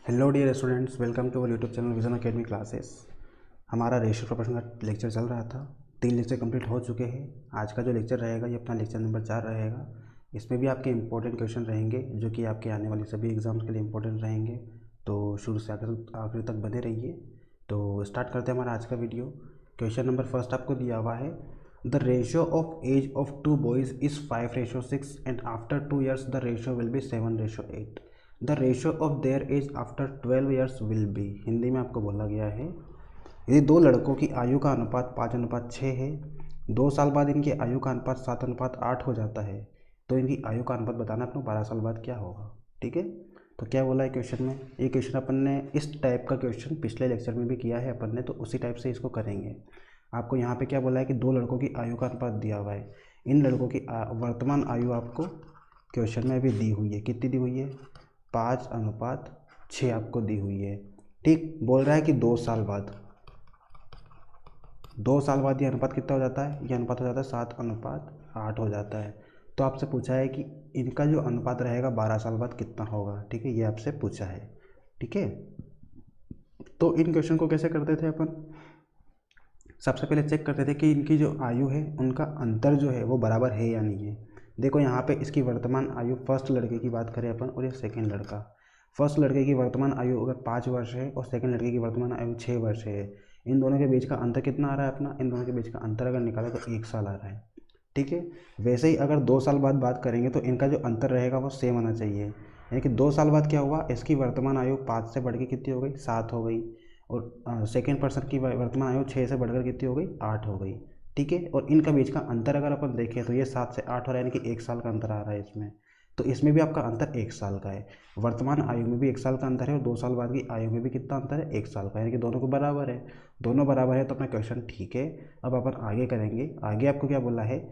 Hello dear students, welcome to our YouTube channel Vision Academy classes. हमारा ratio proportion का lecture चल रहा था। 3 लेक्चर कंप्लीट हो चुके हैं। आज का जो लेक्चर रहेगा ये अपना लेक्चर नंबर 4 रहेगा। इसमें भी आपके इंपॉर्टेंट क्वेश्चन रहेंगे जो कि आपके आने वाली सभी एग्जाम्स के लिए इंपॉर्टेंट रहेंगे। तो शुरू से आखिर तक बने रहिए। तो स्टार्ट करते हैं हमारा आज का वीडियो। क्वेश्चन नंबर फर्स्ट आपको दिया हुआ है, the ratio of age of 2 boys is 5:6 and after 2 years the ratio will be 7:8। The ratio of their age after 12 years will be. Hindi में आपको बोला गया है, यदि दो लड़कों की आयु का अनुपात 5:6 है, 2 साल बाद इनकी आयु का अनुपात 7:8 हो जाता है, तो इनकी आयु का अनुपात बताना अपने 12 साल बाद क्या होगा। ठीक है, तो क्या बोला है क्वेश्चन में। ये क्वेश्चन अपन ने इस टाइप का क्वेश्चन पिछले लेक्चर में भी किया है अपन ने, तो उसी टाइप से इसको करेंगे। आपको यहाँ पे क्या बोला है कि 2 लड़कों की आयु का अनुपात दिया हुआ है। इन लड़कों की वर्तमान आयु आपको क्वेश्चन में भी दी हुई है। कितनी दी हुई है? 5:6 आपको दी हुई है। ठीक, बोल रहा है कि 2 साल बाद, 2 साल बाद ये अनुपात कितना हो जाता है? ये अनुपात हो जाता है 7:8 हो जाता है। तो आपसे पूछा है कि इनका जो अनुपात रहेगा 12 साल बाद कितना होगा। ठीक है, ये आपसे पूछा है। ठीक है, तो इन क्वेश्चन को कैसे करते थे अपन? सबसे पहले चेक करते थे कि इनकी जो आयु है उनका अंतर जो है वो बराबर है या नहीं है। देखो यहाँ पे इसकी वर्तमान आयु, फर्स्ट लड़के की बात करें अपन और ये सेकंड लड़का। फर्स्ट लड़के की वर्तमान आयु अगर 5 वर्ष है और सेकंड लड़के की वर्तमान आयु 6 वर्ष है, इन दोनों के बीच का अंतर कितना आ रहा है अपना? इन दोनों के बीच का अंतर अगर निकाला तो 1 साल आ रहा है। ठीक है, वैसे ही अगर 2 साल बाद बात करेंगे तो इनका जो अंतर रहेगा वो सेम आना चाहिए। यानी कि 2 साल बाद क्या हुआ, इसकी वर्तमान आयु 5 से बढ़ के कितनी हो गई? 7 हो गई। और सेकेंड पर्सन की वर्तमान आयु 6 से बढ़कर कितनी हो गई? 8 हो गई। ठीक है, और इनका बीच का अंतर अगर अपन देखें तो ये 7 से 8 हो रहा है, यानी कि 1 साल का अंतर आ रहा है इसमें। तो इसमें भी आपका अंतर 1 साल का है। वर्तमान आयु में भी 1 साल का अंतर है और 2 साल बाद की आयु में भी कितना अंतर है? 1 साल का, यानी कि दोनों को बराबर है। दोनों बराबर है तो अपना क्वेश्चन ठीक है। अब अपन आगे करेंगे। आगे आपको क्या बोला है,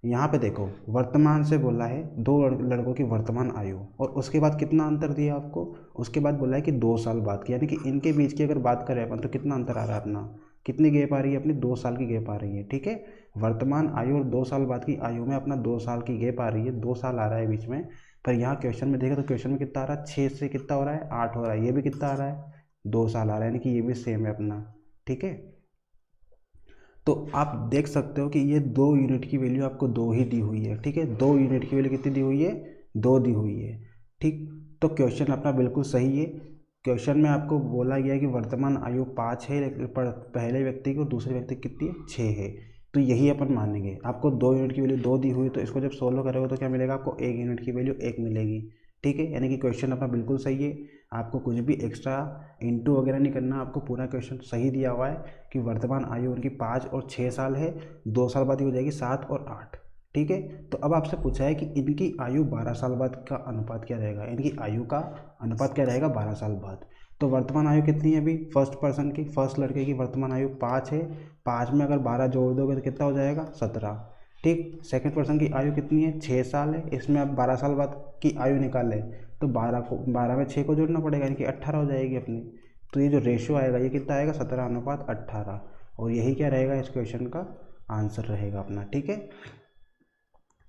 यहाँ पे देखो, वर्तमान से बोला है 2 लड़कों की वर्तमान आयु, और उसके बाद कितना अंतर दिया आपको? उसके बाद बोला है कि 2 साल बाद की, यानी कि इनके बीच की अगर बात करें अपन तो कितना अंतर आ रहा है अपना? कितनी गैप आ रही है अपनी? 2 साल की गैप आ रही है। ठीक है, वर्तमान आयु और 2 साल बाद की आयु में अपना 2 साल की गैप आ रही है, 2 साल आ रहा है बीच में। पर यहाँ क्वेश्चन में देखा तो क्वेश्चन में कितना आ रहा है? 6 से कितना हो रहा है? 8 हो रहा है। ये भी कितना आ रहा है? 2 साल आ रहा है, यानी कि ये भी सेम है अपना। ठीक है, तो आप देख सकते हो कि ये 2 यूनिट की वैल्यू आपको 2 ही दी हुई है। ठीक है, 2 यूनिट की वैल्यू कितनी दी हुई है? 2 दी हुई है। ठीक, तो क्वेश्चन अपना बिल्कुल सही है। क्वेश्चन में आपको बोला गया है कि वर्तमान आयु 5 है, लेकिन पहले व्यक्ति की और दूसरे व्यक्ति की कितनी है? 6 है। तो यही अपन मानेंगे। आपको 2 यूनिट की वैल्यू 2 दी हुई, तो इसको जब सोल्व करोगे तो क्या मिलेगा आपको? 1 यूनिट की वैल्यू 1 मिलेगी। ठीक है, यानी कि क्वेश्चन अपना बिल्कुल सही है। आपको कुछ भी एक्स्ट्रा इंटू वगैरह नहीं करना, आपको पूरा क्वेश्चन सही दिया हुआ है कि वर्तमान आयु उनकी 5 और 6 साल है, 2 साल बाद ही हो जाएगी 7 और 8। ठीक है, तो अब आपसे पूछा है कि इनकी आयु 12 साल बाद का अनुपात क्या रहेगा। इनकी आयु का अनुपात क्या रहेगा 12 साल बाद? तो वर्तमान आयु कितनी है अभी फर्स्ट पर्सन की, फर्स्ट लड़के की वर्तमान आयु 5 है। 5 में अगर 12 जोड़ दोगे तो कितना हो जाएगा? 17। ठीक, सेकंड पर्सन की आयु कितनी है? 6 साल है। इसमें अब 12 साल बाद की आयु निकालें तो 12 में 6 को जोड़ना पड़ेगा, यानी कि 18 हो जाएगी अपनी। तो ये जो रेशियो आएगा ये कितना आएगा? 17:18। और यही क्या रहेगा इस क्वेश्चन का आंसर रहेगा अपना। ठीक है,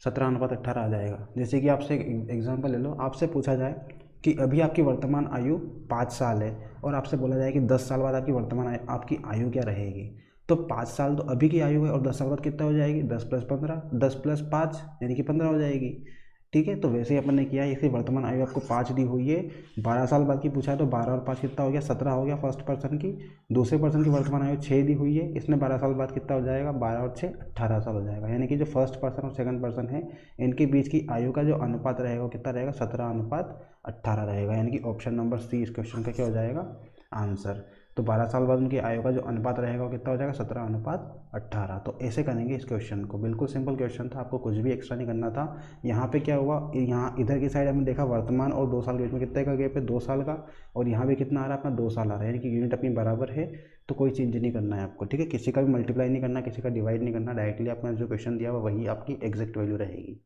17:18 आ जाएगा। जैसे कि आपसे एग्जांपल ले लो, आपसे पूछा जाए कि अभी आपकी वर्तमान आयु 5 साल है और आपसे बोला जाए कि 10 साल बाद आपकी आयु क्या रहेगी। तो 5 साल तो अभी की आयु है और 10 साल बाद कितना हो जाएगी? 10 + 15, 10 + 5 यानी कि 15 हो जाएगी। ठीक है, तो वैसे ही अपन ने किया है। इसकी वर्तमान आयु आपको 5 दी हुई है, 12 साल बाद की पूछा है तो 12 और 5 कितना हो गया? 17 हो गया फर्स्ट पर्सन की। दूसरे पर्सन की वर्तमान आयु 6 दी हुई है, इसमें 12 साल बाद कितना हो जाएगा? 12 और 6 18 साल हो जाएगा। यानी कि जो फर्स्ट पर्सन और सेकंड पर्सन है इनके बीच की आयु का जो अनुपात रहेगा वो कितना रहेगा? 17:18 रहेगा। यानी कि ऑप्शन नंबर सी इस क्वेश्चन का क्या हो जाएगा? आंसर। तो 12 साल बाद उनकी आयु का जो अनुपात रहेगा वो कितना हो जाएगा? 17:18। तो ऐसे करेंगे इस क्वेश्चन को। बिल्कुल सिंपल क्वेश्चन था, आपको कुछ भी एक्स्ट्रा नहीं करना था। यहाँ पे क्या हुआ, यहाँ इधर की साइड हमने देखा वर्तमान और 2 साल के बीच में कितने का गैप है? 2 साल का। और यहाँ भी कितना आ रहा है अपना? 2 साल आ रहा है, यानी कि यूनिट अपनी बराबर है। तो कोई चेंज नहीं करना है आपको। ठीक है, किसी का भी मल्टीप्लाई नहीं करना, किसी का डिवाइड नहीं करना, डायरेक्टली आपने जो क्वेश्चन दिया हुआ वही आपकी एग्जैक्ट वैल्यू रहेगी।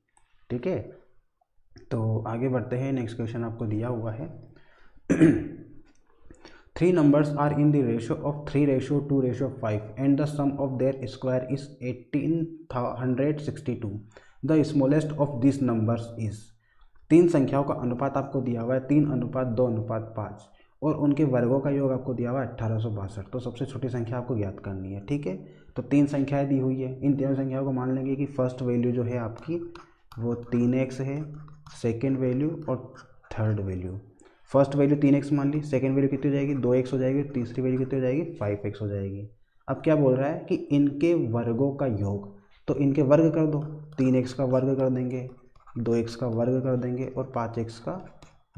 ठीक है, तो आगे बढ़ते हैं। नेक्स्ट क्वेश्चन आपको दिया हुआ है Three numbers are in the ratio of 3:2:5 and the sum of their square is 1862. The smallest of these numbers is। 3 संख्याओं का अनुपात आपको दिया हुआ है 3:2:5 और उनके वर्गों का योग आपको दिया हुआ है 1862। तो सबसे छोटी संख्या आपको ज्ञात करनी है, ठीक है। तो 3 संख्याएं दी हुई है, इन तीनों संख्याओं को मान लेंगे कि फर्स्ट वैल्यू जो है आपकी वो 3x है, सेकेंड वैल्यू और third value. First value 3x मान ली, सेकेंड वैल्यू कितनी हो जाएगी 2x हो जाएगी, तीसरी वैल्यू कितनी हो जाएगी 5x हो जाएगी। अब क्या बोल रहा है कि इनके वर्गों का योग, तो इनके वर्ग कर दो, 3x का वर्ग कर देंगे, 2x का वर्ग कर देंगे और 5x का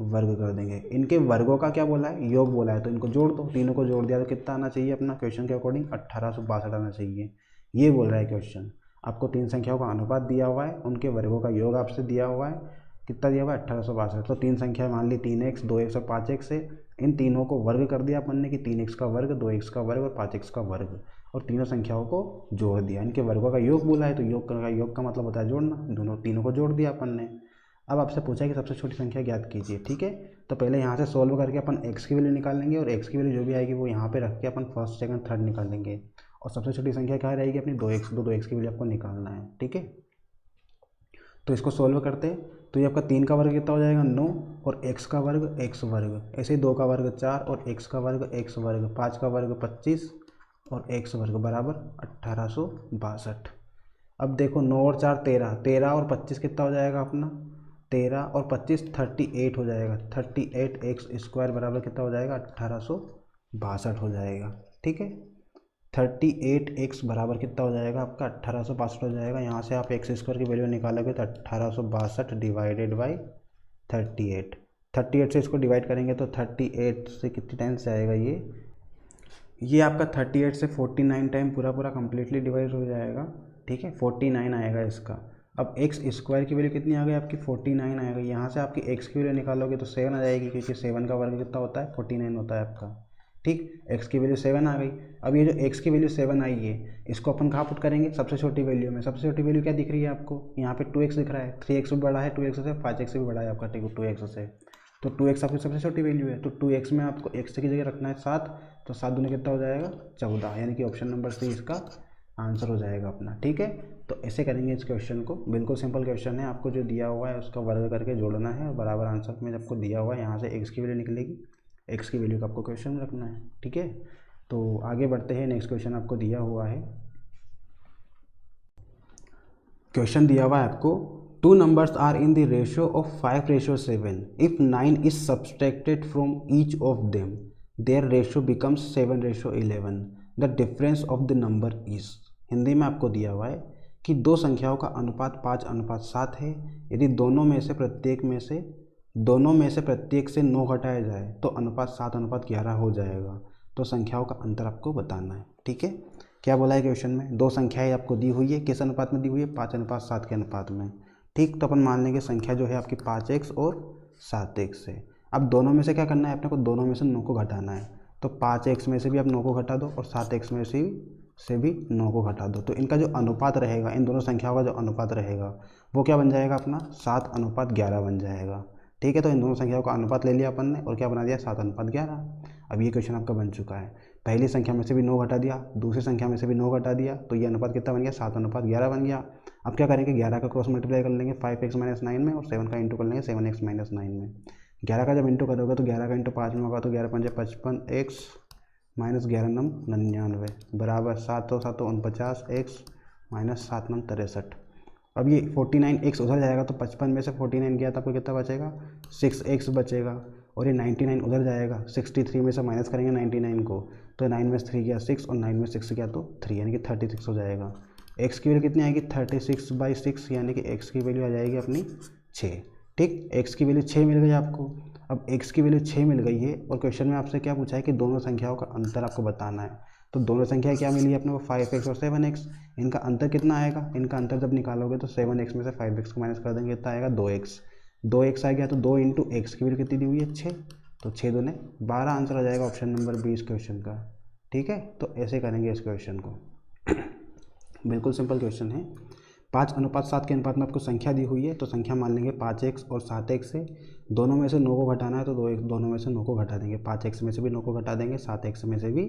वर्ग कर देंगे। इनके वर्गों का क्या बोला है, योग बोला है, तो इनको जोड़ दो, तीनों को जोड़ दिया तो कितना आना चाहिए अपना क्वेश्चन के अकॉर्डिंग 1862 आना चाहिए। ये बोल रहा है क्वेश्चन। आपको 3 संख्याओं का अनुपात दिया हुआ है, उनके वर्गों का योग आपसे दिया हुआ है, कितना दिया हुआ है 1862। तो 3 संख्या मान ली 3x, 2x और 5x है, इन तीनों को वर्ग कर दिया अपन ने कि 3x का वर्ग, 2x का वर्ग और 5x का वर्ग, और तीनों संख्याओं को जोड़ दिया। इनके वर्गों का योग बोला है, तो योग का मतलब होता है जोड़ना, दोनों तीनों को जोड़ दिया अपन ने। अब आपसे पूछा है कि सबसे छोटी संख्या ज्ञात कीजिए, ठीक है। तो पहले यहाँ से सॉल्व करके अपन x की वैल्यू निकालेंगे और x की वैल्यू जो भी आएगी वो यहाँ पे रख के अपन फर्स्ट सेकंड थर्ड निकालेंगे, और सबसे छोटी संख्या क्या रहेगी अपनी 2x, 2x की वैल्यू आपको निकालना है, ठीक है। तो इसको सॉल्व करते हैं, तो ये आपका 3 का वर्ग कितना हो जाएगा 9, और x का वर्ग x वर्ग, ऐसे ही 2 का वर्ग 4 और x का वर्ग x वर्ग, 5 का वर्ग 25 और x वर्ग बराबर 1862। अब देखो 9 और 4 13, 13 और 25 कितना हो जाएगा अपना 13 और 25 38 हो जाएगा, 38x² बराबर कितना हो जाएगा 1862 हो जाएगा, ठीक है। 38x बराबर कितना हो जाएगा आपका 1862 हो जाएगा। यहाँ से आप x² की वैल्यू निकालोगे तो 1862 डिवाइडेड बाई 38, 38 से इसको डिवाइड करेंगे तो 38 से कितनी टाइम्स आएगा ये आपका 38 से 49 टाइम पूरा कम्प्लीटली डिवाइड हो जाएगा, ठीक है। 49 आएगा इसका। अब x² की वैल्यू कितनी आ गई आपकी 49 आएगा। यहाँ से आपकी x की वैल्यू निकालोगे तो 7 आ जाएगी, क्योंकि 7 का वर्ग कितना होता है 49 होता है आपका, ठीक। x की वैल्यू 7 आ गई। अब ये जो x की वैल्यू 7 आई है, इसको अपन कहाँ पुट करेंगे सबसे छोटी वैल्यू में। सबसे छोटी वैल्यू क्या दिख रही है आपको, यहाँ पे 2x दिख रहा है, 3x भी बड़ा है 2x से, 5x भी बड़ा है आपका 2x से, तो 2x आपकी सबसे छोटी वैल्यू है। तो 2x में आपको x की जगह रखना है 7, तो 7 दूनी कितना हो जाएगा 14, यानी कि ऑप्शन नंबर सी इसका आंसर हो जाएगा अपना, ठीक है। तो ऐसे करेंगे इस क्वेश्चन को, बिल्कुल सिंपल क्वेश्चन है। आपको जो दिया हुआ है उसका वर्ग करके जोड़ना है और बराबर आंसर में आपको दिया हुआ है, यहाँ से x की वैल्यू निकलेगी, x की वैल्यू को आपको क्वेश्चन में रखना है, ठीक है। तो आगे बढ़ते हैं, नेक्स्ट क्वेश्चन आपको दिया हुआ है। क्वेश्चन दिया हुआ है आपको, 2 numbers are in the ratio of 5:7. If 9 is subtracted from each of them, their ratio becomes 7:11. The difference of the number is. Hindi में आपको दिया हुआ है कि 2 संख्याओं का अनुपात 5:7 है। यदि दोनों में से प्रत्येक से 9 घटाया जाए तो अनुपात 7:11 हो जाएगा। तो संख्याओं का अंतर आपको बताना है, ठीक है। क्या बोला है क्वेश्चन में, 2 संख्याएं आपको दी हुई है, किस अनुपात में दी हुई है 5:7 के अनुपात में, ठीक। तो अपन मान लेंगे संख्या जो है आपकी 5x और 7x है। अब दोनों में से क्या करना है अपने को, दोनों में से 9 को घटाना है। तो 5x में से भी आप 9 को घटा दो और 7x में से भी 9 को घटा दो। तो इनका जो अनुपात रहेगा, इन दोनों संख्याओं का जो अनुपात रहेगा वो क्या बन जाएगा अपना 7:11 बन जाएगा, ठीक है। तो इन दोनों संख्याओं का अनुपात ले लिया अपन ने और क्या बना दिया 7:11। अब ये क्वेश्चन आपका बन चुका है। पहली संख्या में से भी 9 घटा दिया, दूसरी संख्या में से भी 9 घटा दिया, तो ये अनुपात कितना बन गया 7:11 बन गया। अब क्या करेंगे 11 का क्रॉस मल्टीप्लाई कर लेंगे 5x - 9 में और 7 का इंटू कर लेंगे 7x - 9 में। 11 का जब इंटू करोगे तो 11 का इंटू 5 में होगा तो 11 5 55, x - 11 9 99 बराबर 7 7 49, x - 7 9 63। अब ये 49x उधर जाएगा तो 55 में से 49 गया तो आपको कितना बचेगा 6x बचेगा, और ये 99 उधर जाएगा, 63 में से माइनस करेंगे 99 को, तो 9 में से 3 गया 6 और 9 में 6 गया तो 3, यानी कि 36 हो जाएगा। x की वैल्यू कितनी आएगी 36/6, यानी कि x की वैल्यू आ जाएगी अपनी 6, ठीक। x की वैल्यू 6 मिल गई आपको। अब x की वैल्यू 6 मिल गई है और क्वेश्चन में आपसे क्या पूछा है कि दोनों संख्याओं का अंतर आपको बताना है। तो दोनों संख्या क्या मिली अपने को 5x और 7x। इनका अंतर कितना आएगा, इनका अंतर जब निकालोगे तो 7x में से 5x को माइनस कर देंगे, कितना आएगा 2x आ गया। तो 2 × x की वैल्यू कितनी दी हुई है 6, तो 6 दूने 12 आंसर आ जाएगा ऑप्शन नंबर 20 क्वेश्चन का, ठीक है। तो ऐसे करेंगे इस क्वेश्चन को, बिल्कुल सिंपल क्वेश्चन है। 5:7 के अनुपात में आपको संख्या दी हुई है, तो संख्या मान लेंगे 5x और 7x से, दोनों में से 9 को घटाना है तो दोनों में से 9 को घटा देंगे, 5x में से भी 9 को घटा देंगे, 7x में से भी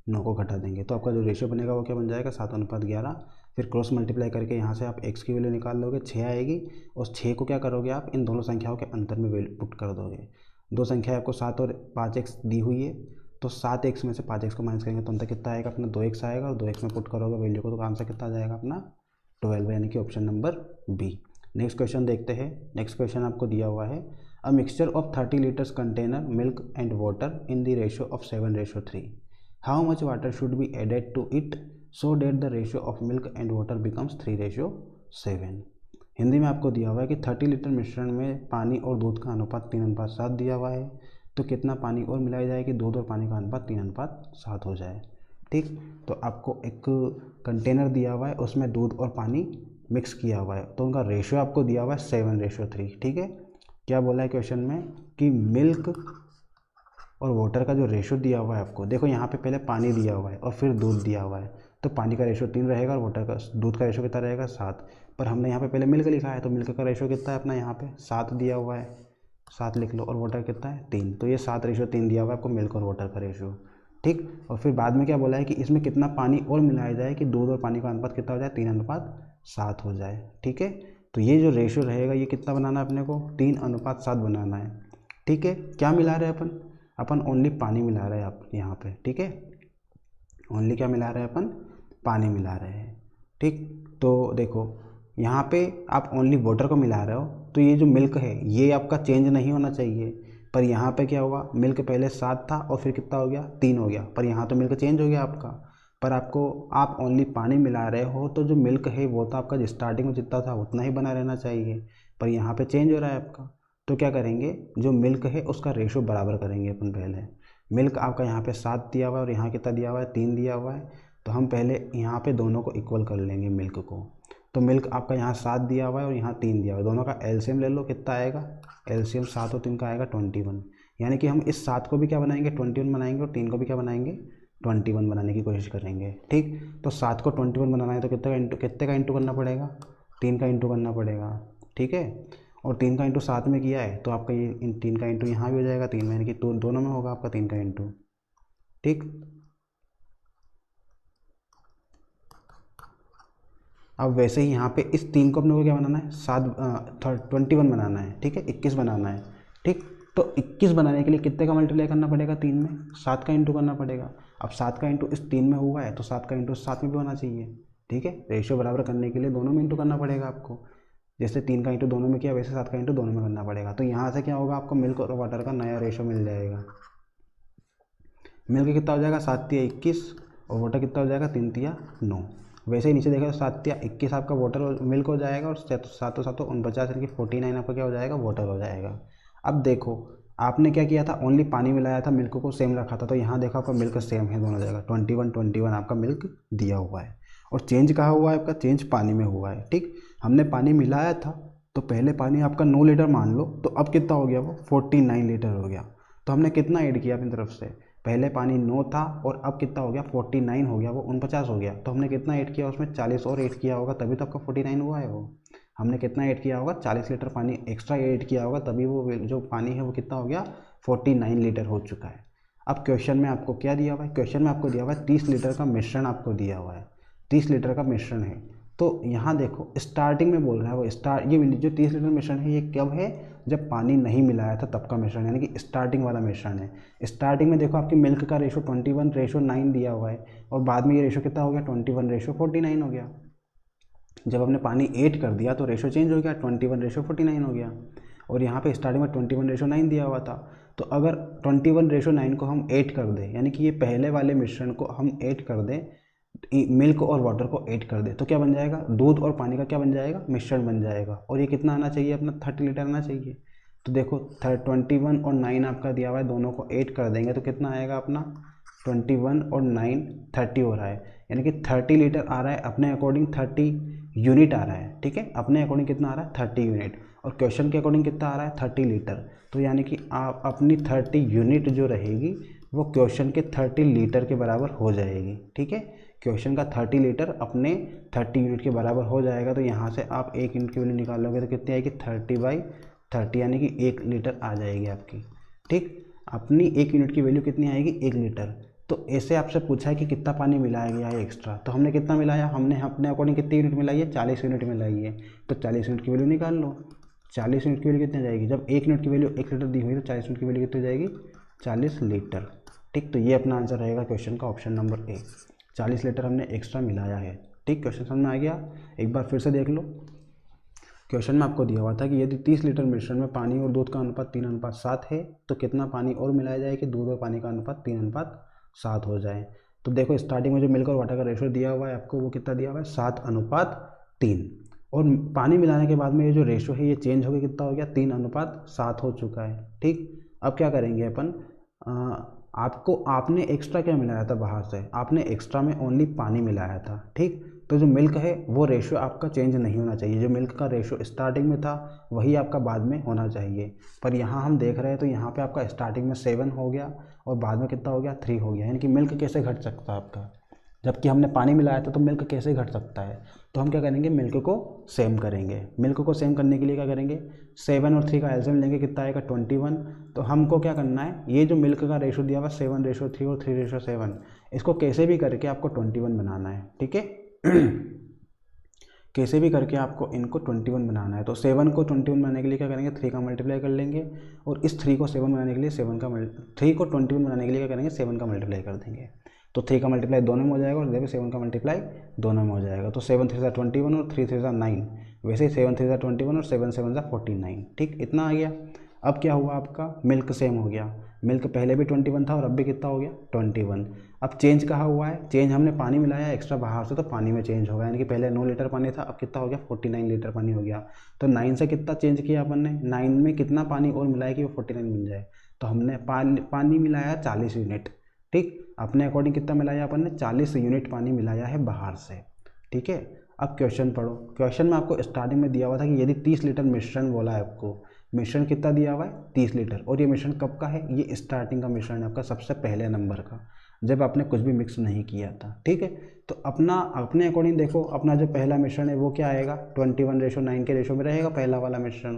9 को घटा देंगे। तो आपका जो रेशियो बनेगा वो क्या बन जाएगा 7:11। फिर क्रॉस मल्टीप्लाई करके यहाँ से आप x की वैल्यू निकाल लोगे 6 आएगी, और 6 को क्या करोगे आप इन दोनों संख्याओं के अंतर में वैल्यू पुट कर दोगे। दो संख्या आपको 7 और 5x दी हुई है, तो 7x में से 5x को माइनस करेंगे तो अंतर कितना आएगा अपना 2x आएगा, और 2x में पुट करोगे वैल्यू को तो आंसर कितना आ जाएगा अपना 12, यानी कि option number B. Next question देखते हैं। नेक्स्ट क्वेश्चन आपको दिया हुआ है, a mixture of 30 litres container milk and water in the ratio of 7:3, how much water should be added to it so that the ratio of milk and water becomes 3:7। Hindi में आपको दिया हुआ है कि 30 लीटर मिश्रण में पानी और दूध का अनुपात 3:7 दिया हुआ है, तो कितना पानी और मिलाया जाए कि दूध और पानी का अनुपात 3:7 हो जाए। ठीक, तो आपको एक कंटेनर दिया हुआ है, उसमें दूध और पानी मिक्स किया हुआ है, तो उनका रेशियो आपको दिया हुआ है 7:3। ठीक है, क्या बोला है क्वेश्चन में कि मिल्क और वाटर का जो रेशियो दिया हुआ है आपको, देखो यहाँ पे पहले पानी दिया हुआ है और फिर दूध दिया हुआ है, तो पानी का रेशियो 3 रहेगा और वाटर का दूध का रेशियो कितना रहेगा 7। पर हमने यहाँ पे पहले मिल्क लिखा है, तो मिल्क का रेशियो कितना है अपना यहाँ पे 7 दिया हुआ है, 7 लिख लो, और वाटर कितना है 3, तो ये 7:3 दिया हुआ है आपको मिल्क और वाटर का रेशियो। ठीक, और फिर बाद में क्या बोला है कि इसमें कितना पानी और मिलाया जाए कि दूध और पानी का अनुपात कितना हो जाए 3:7 हो जाए। ठीक है, तो ये जो रेशियो रहेगा ये कितना बनाना है अपने को 3:7 बनाना है। ठीक है, क्या मिला रहे हैं अपन ओनली पानी मिला रहे हैं आप यहाँ पे। ठीक है, ओनली क्या मिला रहे हैं अपन, पानी मिला रहे हैं। ठीक, तो देखो यहाँ पे आप ओनली वाटर को मिला रहे हो, तो ये जो मिल्क है ये आपका चेंज नहीं होना चाहिए, पर यहाँ पे क्या हुआ, मिल्क पहले 7 था और फिर कितना हो गया 3 हो गया, पर यहाँ तो मिल्क चेंज हो गया आपका, पर आप ओनली पानी मिला रहे हो, तो जो मिल्क है वो तो आपका स्टार्टिंग में जितना था उतना ही बना रहना चाहिए, पर यहाँ पे चेंज हो रहा है आपका। तो क्या करेंगे, जो मिल्क है उसका रेशो बराबर करेंगे अपन पहले। मिल्क आपका यहाँ पे 7 दिया हुआ है और यहाँ कितना दिया हुआ है 3 दिया हुआ है, तो हम पहले यहाँ पे दोनों को इक्वल कर लेंगे मिल्क को। तो मिल्क आपका यहाँ 7 दिया हुआ है और यहाँ 3 दिया हुआ है, दोनों का एलसीएम ले लो, कितना आएगा एलसीएम 7 और 3 का आएगा 21, यानी कि हम इस 7 को भी क्या बनाएंगे 21 बनाएंगे और 3 को भी क्या बनाएंगे 21 बनाने की कोशिश करेंगे। ठीक, तो 7 को 21 बनाना है तो कितने का इंटू करना पड़ेगा 3 का इंटू करना पड़ेगा। ठीक है, और 3 का इंटू 7 में किया है तो आपका ये 3 का इंटू यहाँ भी हो जाएगा 3 में, यानी कि दोनों में होगा आपका 3 का इंटू। ठीक, अब वैसे ही यहाँ पे इस 3 को अपने को क्या बनाना है 21 बनाना है। ठीक है, 21 बनाना है। ठीक, तो 21 बनाने के लिए कितने का मल्टीप्लाई करना पड़ेगा 3 में 7 का इंटू करना पड़ेगा। अब 7 का इंटू इस 3 में हुआ है तो 7 का इंटू 7 में भी होना चाहिए। ठीक है, रेशियो बराबर करने के लिए दोनों में इंटू करना पड़ेगा आपको, जैसे 3 का इंटू दोनों में किया वैसे 7 का इंटू दोनों में करना पड़ेगा। तो यहाँ से क्या होगा आपको मिल्क और वाटर का नया रेशियो मिल जाएगा। मिल्क कितना हो जाएगा 7 तिया 21 और वाटर कितना हो जाएगा 3 तिया 9। वैसे ही नीचे देखा तो 7 तिया 21 आपका वाटर और मिल्क हो जाएगा, और 7 7 49 यानी कि 49 आपका क्या हो जाएगा वाटर हो जाएगा। अब देखो आपने क्या किया था ओनली पानी मिलाया था, मिल्क को सेम रखा था, तो यहाँ देखो आपका मिल्क सेम है दोनों जगह 21 आपका मिल्क दिया हुआ है, और चेंज कहाँ हुआ है आपका चेंज पानी में हुआ है। ठीक, हमने पानी मिलाया था तो पहले पानी आपका 9 लीटर मान लो, तो अब कितना हो गया वो 49 लीटर हो गया। तो हमने कितना ऐड किया अपनी तरफ से, पहले पानी 9 था और अब कितना हो गया 49 हो गया, वो 49 हो गया, तो हमने कितना ऐड किया उसमें 40 और ऐड किया होगा तभी तो आपका 49 हुआ है। वो हमने कितना ऐड किया होगा 40 लीटर पानी एक्स्ट्रा ऐड किया होगा, तभी वो जो पानी है वो कितना हो गया 49 लीटर हो चुका है। अब क्वेश्चन में आपको क्या दिया हुआ है, क्वेश्चन में आपको दिया हुआ है 30 लीटर का मिश्रण आपको दिया हुआ है, 30 लीटर का मिश्रण है। तो यहाँ देखो स्टार्टिंग में बोल रहा है वो ये जो 30 लीटर मिश्रण है ये कब है, जब पानी नहीं मिलाया था तब का मिश्रण, यानी कि स्टार्टिंग वाला मिश्रण है। स्टार्टिंग में देखो आपकी मिल्क का रेशो 21:9 दिया हुआ है, और बाद में ये रेशो कितना हो गया 21:49 हो गया। जब हमने पानी ऐड कर दिया तो रेशो चेंज हो गया 21:49 हो गया, और यहाँ पे स्टार्टिंग में 21:9 दिया हुआ था। तो अगर 21:9 को हम ऐड कर दें, यानी कि ये पहले वाले मिश्रण को हम ऐड कर दें, मिल्क और वाटर को ऐड कर दे, तो क्या बन जाएगा दूध और पानी का क्या बन जाएगा मिश्रण बन जाएगा, और ये कितना आना चाहिए अपना 30 लीटर आना चाहिए। तो देखो 21 और 9 आपका दिया हुआ है, दोनों को ऐड कर देंगे तो कितना आएगा अपना 21 और 9 30 हो रहा है, यानी कि 30 लीटर आ रहा है अपने अकॉर्डिंग 30 यूनिट आ रहा है। ठीक है, अपने अकॉर्डिंग कितना आ रहा है 30 यूनिट, और क्वेश्चन के अकॉर्डिंग कितना आ रहा है 30 लीटर। तो यानी कि आप अपनी 30 यूनिट जो रहेगी वो क्वेश्चन के 30 लीटर के बराबर हो जाएगी। ठीक है, क्वेश्चन का 30 लीटर अपने 30 यूनिट के बराबर हो जाएगा। तो यहाँ से आप 1 यूनिट की वैल्यू निकालोगे तो कितनी आएगी 30/30, यानी कि 1 लीटर आ जाएगी आपकी। ठीक, अपनी 1 यूनिट की वैल्यू कितनी आएगी 1 लीटर। तो ऐसे आपसे पूछा है कि कितना पानी मिलाया गया है एक्स्ट्रा, तो हमने कितना मिलाया, हमने अपने अकॉर्डिंग कितनी यूनिट मिलाई है 40 यूनिट मिलाई है, तो 40 यूनिट की वैल्यू निकाल लो। 40 यूनिट की वैल्यू कितनी आ जाएगी, जब 1 यूनिट की वैल्यू 1 लीटर दी हुई तो 40 यूनिट की वैल्यू कितनी हो जाएगी, 40 लीटर। ठीक, तो ये अपना आंसर रहेगा क्वेश्चन का ऑप्शन नंबर ए, 40 लीटर हमने एक्स्ट्रा मिलाया है। ठीक, क्वेश्चन समझ में आ गया। एक बार फिर से देख लो, क्वेश्चन में आपको दिया हुआ था कि यदि 30 लीटर मिश्रण में पानी और दूध का अनुपात 3:7 है तो कितना पानी और मिलाया जाए कि दूध और पानी का अनुपात 3:7 हो जाए। तो देखो स्टार्टिंग में जो मिल्क और वाटर का रेशो दिया हुआ है आपको, वो कितना दिया हुआ है, 7:3, और पानी मिलाने के बाद में ये जो रेशो है ये चेंज हो गया, कितना हो गया, 3:7 हो चुका है। ठीक, अब क्या करेंगे अपन, आपने एक्स्ट्रा क्या मिलाया था बाहर से, आपने एक्स्ट्रा में ओनली पानी मिलाया था। ठीक, तो जो मिल्क है वो रेशो आपका चेंज नहीं होना चाहिए, जो मिल्क का रेशो स्टार्टिंग में था वही आपका बाद में होना चाहिए। पर यहाँ हम देख रहे हैं तो यहाँ पे आपका स्टार्टिंग में 7 हो गया और बाद में कितना हो गया, 3 हो गया, यानी कि मिल्क कैसे घट सकता है आपका, जबकि हमने पानी मिलाया था तो मिल्क कैसे घट सकता है। तो हम क्या करेंगे, मिल्क को सेम करेंगे। मिल्क को सेम करने के लिए क्या करेंगे, 7 और 3 का एलसीएम लेंगे, कितना आएगा, 21। तो हमको क्या करना है, ये जो मिल्क का रेशो दिया हुआ 7:3 और 3:7, इसको कैसे भी करके आपको 21 बनाना है। ठीक है, कैसे भी करके आपको इनको 21 बनाना है। तो 7 को 21 बनाने के लिए क्या करेंगे, 3 का मल्टीप्लाई कर लेंगे, और इस 3 को 7 बनाने के लिए 3 को 21 बनाने के लिए क्या करेंगे, 7 का मल्टीप्लाई कर देंगे। तो 3 का मल्टीप्लाई दोनों में हो जाएगा और देखो 7 का मल्टीप्लाई दोनों में हो जाएगा। तो 7 3 21 और 3 3 9, वैसे ही 7 3 21 और 7 7 49। ठीक, इतना आ गया। अब क्या हुआ, आपका मिल्क सेम हो गया, मिल्क पहले भी 21 था और अब भी कितना हो गया, 21। अब चेंज कहाँ हुआ है, चेंज हमने पानी मिलाया एक्स्ट्रा बाहर से तो पानी में चेंज होगा, यानी कि पहले 9 लीटर पानी था, अब कितना हो गया, 49 लीटर पानी हो गया। तो 9 से कितना चेंज किया अपन ने, 9 में कितना पानी और मिलाया कि वो 49 बन जाए। तो हमने पानी मिलाया 40 यूनिट। ठीक, अपने अकॉर्डिंग कितना मिलाया अपन ने, 40 यूनिट पानी मिलाया है बाहर से। ठीक है, अब क्वेश्चन पढ़ो। क्वेश्चन में आपको स्टार्टिंग में दिया हुआ था कि यदि 30 लीटर मिश्रण बोला है आपको, मिश्रण कितना दिया हुआ है, 30 लीटर, और ये मिश्रण कब का है, ये स्टार्टिंग का मिश्रण है आपका, सबसे पहले नंबर का, जब आपने कुछ भी मिक्स नहीं किया था। ठीक है, तो अपने अकॉर्डिंग देखो, अपना जो पहला मिश्रण है वो क्या आएगा, 21:9 के रेशो में रहेगा पहला वाला मिश्रण।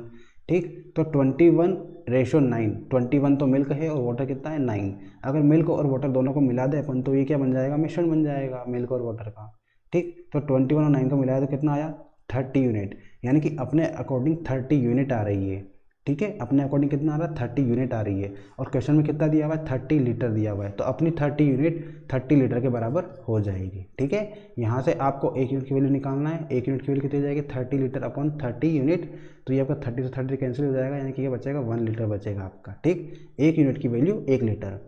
ठीक, तो 21:9, 21 तो मिल्क है और वाटर कितना है, 9। अगर मिल्क और वाटर दोनों को मिला दे अपन तो ये क्या बन जाएगा, मिश्रण बन जाएगा मिल्क और वाटर का। ठीक, तो 21 और 9 को मिलाया तो कितना आया, 30 यूनिट, यानी कि अपने अकॉर्डिंग 30 यूनिट आ रही है। ठीक है, अपने अकॉर्डिंग कितना आ रहा है, 30 यूनिट आ रही है, और क्वेश्चन में कितना दिया हुआ है, 30 लीटर दिया हुआ है, तो अपनी 30 यूनिट 30 लीटर के बराबर हो जाएगी। ठीक है, यहाँ से आपको 1 यूनिट की वैल्यू निकालना है, 1 यूनिट की वैल्यू कितनी हो जाएगी, 30 लीटर अपॉन 30 यूनिट, तो ये आपका 30 से 30 कैंसिल हो जाएगा, यानी कि ये बचेगा 1 लीटर बचेगा आपका। ठीक, 1 यूनिट की वैल्यू 1 लीटर।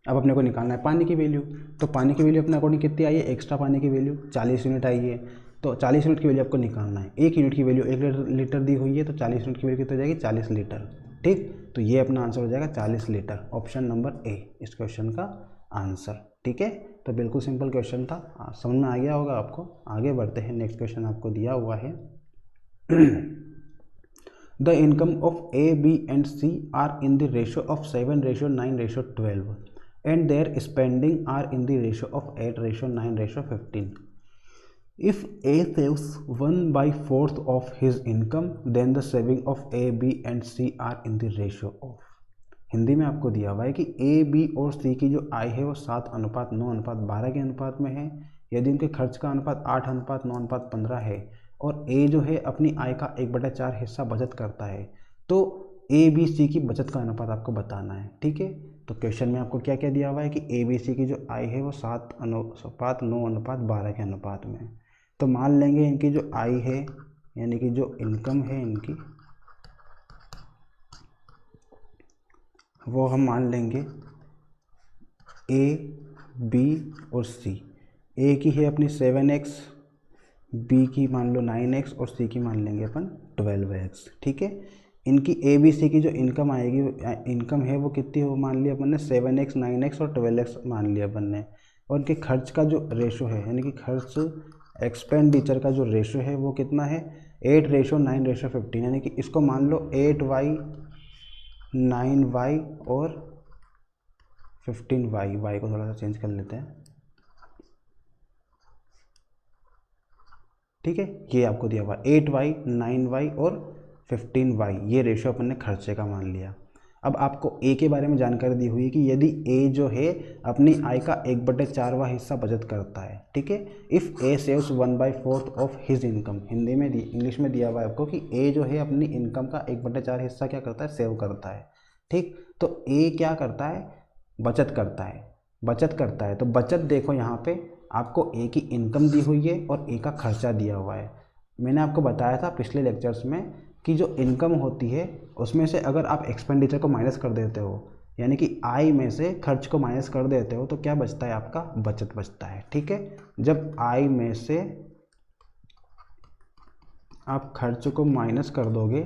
अब अपने को निकालना है पानी की वैल्यू, तो पानी की वैल्यू अपने अकॉर्डिंग कितनी आई है, एक्स्ट्रा पानी की वैल्यू 40 यूनिट आई है, तो 40 यूनिट की वैल्यू आपको निकालना है। 1 यूनिट की वैल्यू 1 लीटर दी हुई है, तो 40 यूनिट की वैल्यू कितनी हो जाएगी, 40 लीटर। ठीक, तो ये अपना आंसर हो जाएगा 40 लीटर, ऑप्शन नंबर ए इस क्वेश्चन का आंसर। ठीक है, तो बिल्कुल सिंपल क्वेश्चन था, समझ में आ गया होगा आपको। आगे बढ़ते हैं, नेक्स्ट क्वेश्चन आपको दिया हुआ है the income of A, B and C are in the ratio of 7:9:12 and their spending are in the ratio of 8:9:15. If A saves 1/4 of his income, then the saving of A, B and C are in the ratio of। Hindi में आपको दिया हुआ है कि A, B और C की जो आय है वो 7:9:12 के अनुपात में है, यदि उनके खर्च का अनुपात 8:9:15 है, और A जो है अपनी आय का 1/4 हिस्सा बचत करता है, तो ए बी सी की बचत का अनुपात आपको बताना है। ठीक है, तो क्वेश्चन में आपको क्या क्या दिया हुआ है कि ए बी सी की जो आय है वो 7:9:12 के अनुपात में। तो मान लेंगे इनकी जो आय है, यानी कि जो इनकम है इनकी, वो हम मान लेंगे ए, बी और सी। ए की है अपनी 7x, बी की मान लो 9x और सी की मान लेंगे अपन 12x। ठीक है, इनकी ए बी सी की जो इनकम आएगी, इनकम है वो कितनी हो मान लिया अपन ने, 7x 9x और 12x मान लिया अपन ने, और इनके खर्च का जो रेशो है, यानी कि खर्च एक्सपेंडिचर का जो रेशो है वो कितना है, 8:9:15, यानी कि इसको मान लो 8y 9y और 15y, y को थोड़ा सा चेंज कर लेते हैं। ठीक है, ये आपको दिया हुआ 8y 9y और 15y, ये रेशो अपन ने खर्चे का मान लिया। अब आपको ए के बारे में जानकारी दी हुई है कि यदि ए जो है अपनी आय का 1/4वां हिस्सा बचत करता है, ठीक है। If A saves 1/4 of his income, Hindi में इंग्लिश में दिया हुआ है आपको कि ए जो है अपनी इनकम का 1/4 हिस्सा क्या करता है, सेव करता है, ठीक। तो ए क्या करता है, बचत करता है, बचत करता है। तो बचत देखो यहाँ पे आपको ए की इनकम दी हुई है और ए का खर्चा दिया हुआ है। मैंने आपको बताया था पिछले लेक्चर्स में कि जो इनकम होती है उसमें से अगर आप एक्सपेंडिचर को माइनस कर देते हो, यानी कि आय में से खर्च को माइनस कर देते हो, तो क्या बचता है, आपका बचत बचता है, ठीक है। जब आय में से आप खर्च को माइनस कर दोगे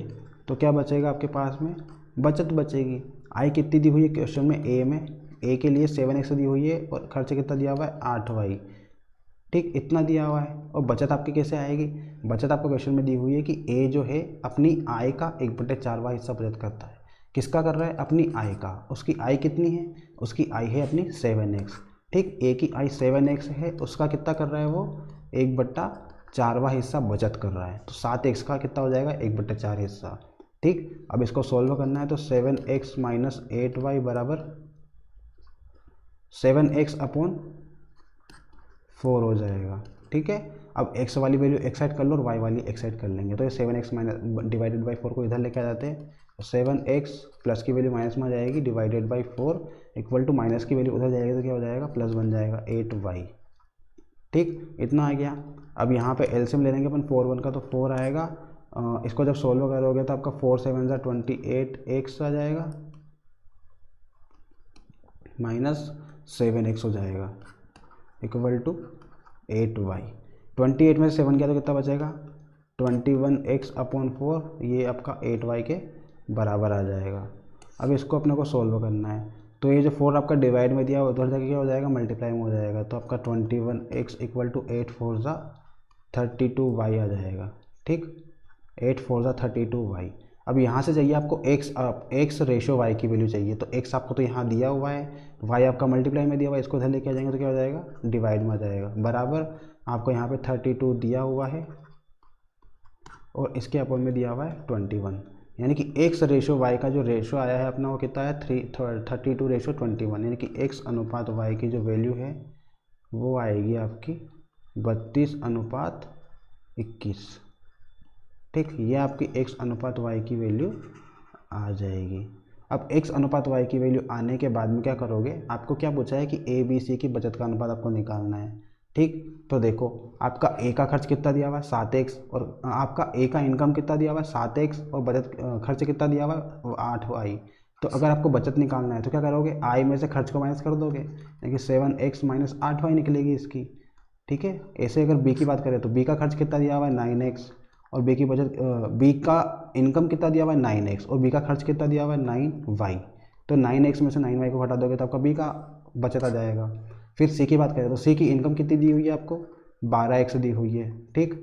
तो क्या बचेगा आपके पास में, बचत बचेगी। आय कितनी दी हुई है क्वेश्चन में, ए के लिए 7x दी हुई है और खर्च कितना दिया हुआ है, 8y, ठीक, इतना दिया हुआ है। और बचत आपकी कैसे आएगी, बचत आपको क्वेश्चन में दी हुई है कि ए जो है अपनी आय का 1/4वां हिस्सा बचत करता है। किसका कर रहा है, अपनी आय का। उसकी आय कितनी है, उसकी आय है अपनी 7x, ठीक। ए की आय 7x है, उसका कितना कर रहा है वो, 1/4वां हिस्सा बचत कर रहा है। तो 7x का कितना हो जाएगा, 1/4 हिस्सा, ठीक। अब इसको सोल्व करना है तो 7x माइनस 8y बराबर 7x अपॉन 4 हो जाएगा, ठीक है। अब x वाली वैल्यू एक साइड कर लो और y वाली एक साइड कर लेंगे। तो ये 7x माइनस डिवाइडेड बाई 4 को इधर लेके आ जाते हैं, तो 7x प्लस की वैल्यू माइनस में आ जाएगी, divided by 4 equal to minus की वैल्यू उधर जाएगी तो क्या हो जाएगा, प्लस बन जाएगा 8y, ठीक, इतना आ गया। अब यहाँ पे एलसीएम ले लेंगे अपन 4 1 का, तो 4 आएगा। इसको जब सोल्व करोगे तो आपका 4 7 ज़ा 28x आ जाएगा माइनस 7x हो जाएगा इक्वल टू 8y। 28 में से 7 किया तो कितना बचेगा, 21x अपॉन 4, ये आपका 8y के बराबर आ जाएगा। अब इसको अपने को सोल्व करना है, तो ये जो 4 आपका डिवाइड में दिया उधर जाके क्या हो जाएगा, मल्टीप्लाई में हो जाएगा। तो आपका 21x इक्वल टू 8 4 ज़ा 32y आ जाएगा, ठीक, 8 4 ज़ा 32y। अब यहाँ से चाहिए आपको x रेशो y की वैल्यू चाहिए, तो x आपको तो यहाँ दिया हुआ है, y आपका मल्टीप्लाई में दिया हुआ है, इसको इधर लेके आ जाएंगे तो क्या हो जाएगा, डिवाइड में आ जाएगा। बराबर आपको यहाँ पे 32 दिया हुआ है और इसके अपॉन में दिया हुआ है 21, यानी कि x रेशो y का जो रेशो आया है अपना वो कितना है 32:21, यानी कि x अनुपात y की जो वैल्यू है वो आएगी आपकी 32:21, ठीक। ये आपकी x अनुपात y की वैल्यू आ जाएगी। अब x अनुपात y की वैल्यू आने के बाद में क्या करोगे, आपको क्या पूछा है कि a b c की बचत का अनुपात आपको निकालना है, ठीक। तो देखो आपका a का खर्च कितना दिया हुआ है 7x, और आपका a का इनकम कितना दिया हुआ है 7x, और बचत खर्च कितना दिया हुआ है 8y। तो अगर आपको बचत निकालना है तो क्या करोगे, आय में से खर्च को माइनस कर दोगे, यानी कि 7x माइनस 8y निकलेगी इसकी, ठीक है। ऐसे अगर b की बात करें तो b का खर्च कितना दिया हुआ है 9x, और b की बचत b का इनकम कितना दिया हुआ है 9x, और b का खर्च कितना दिया हुआ है 9y। तो 9x में से 9y को हटा दोगे तो आपका b का बचत आ जाएगा। फिर c की बात करें तो c की इनकम कितनी दी हुई है आपको, 12x दी हुई है, ठीक।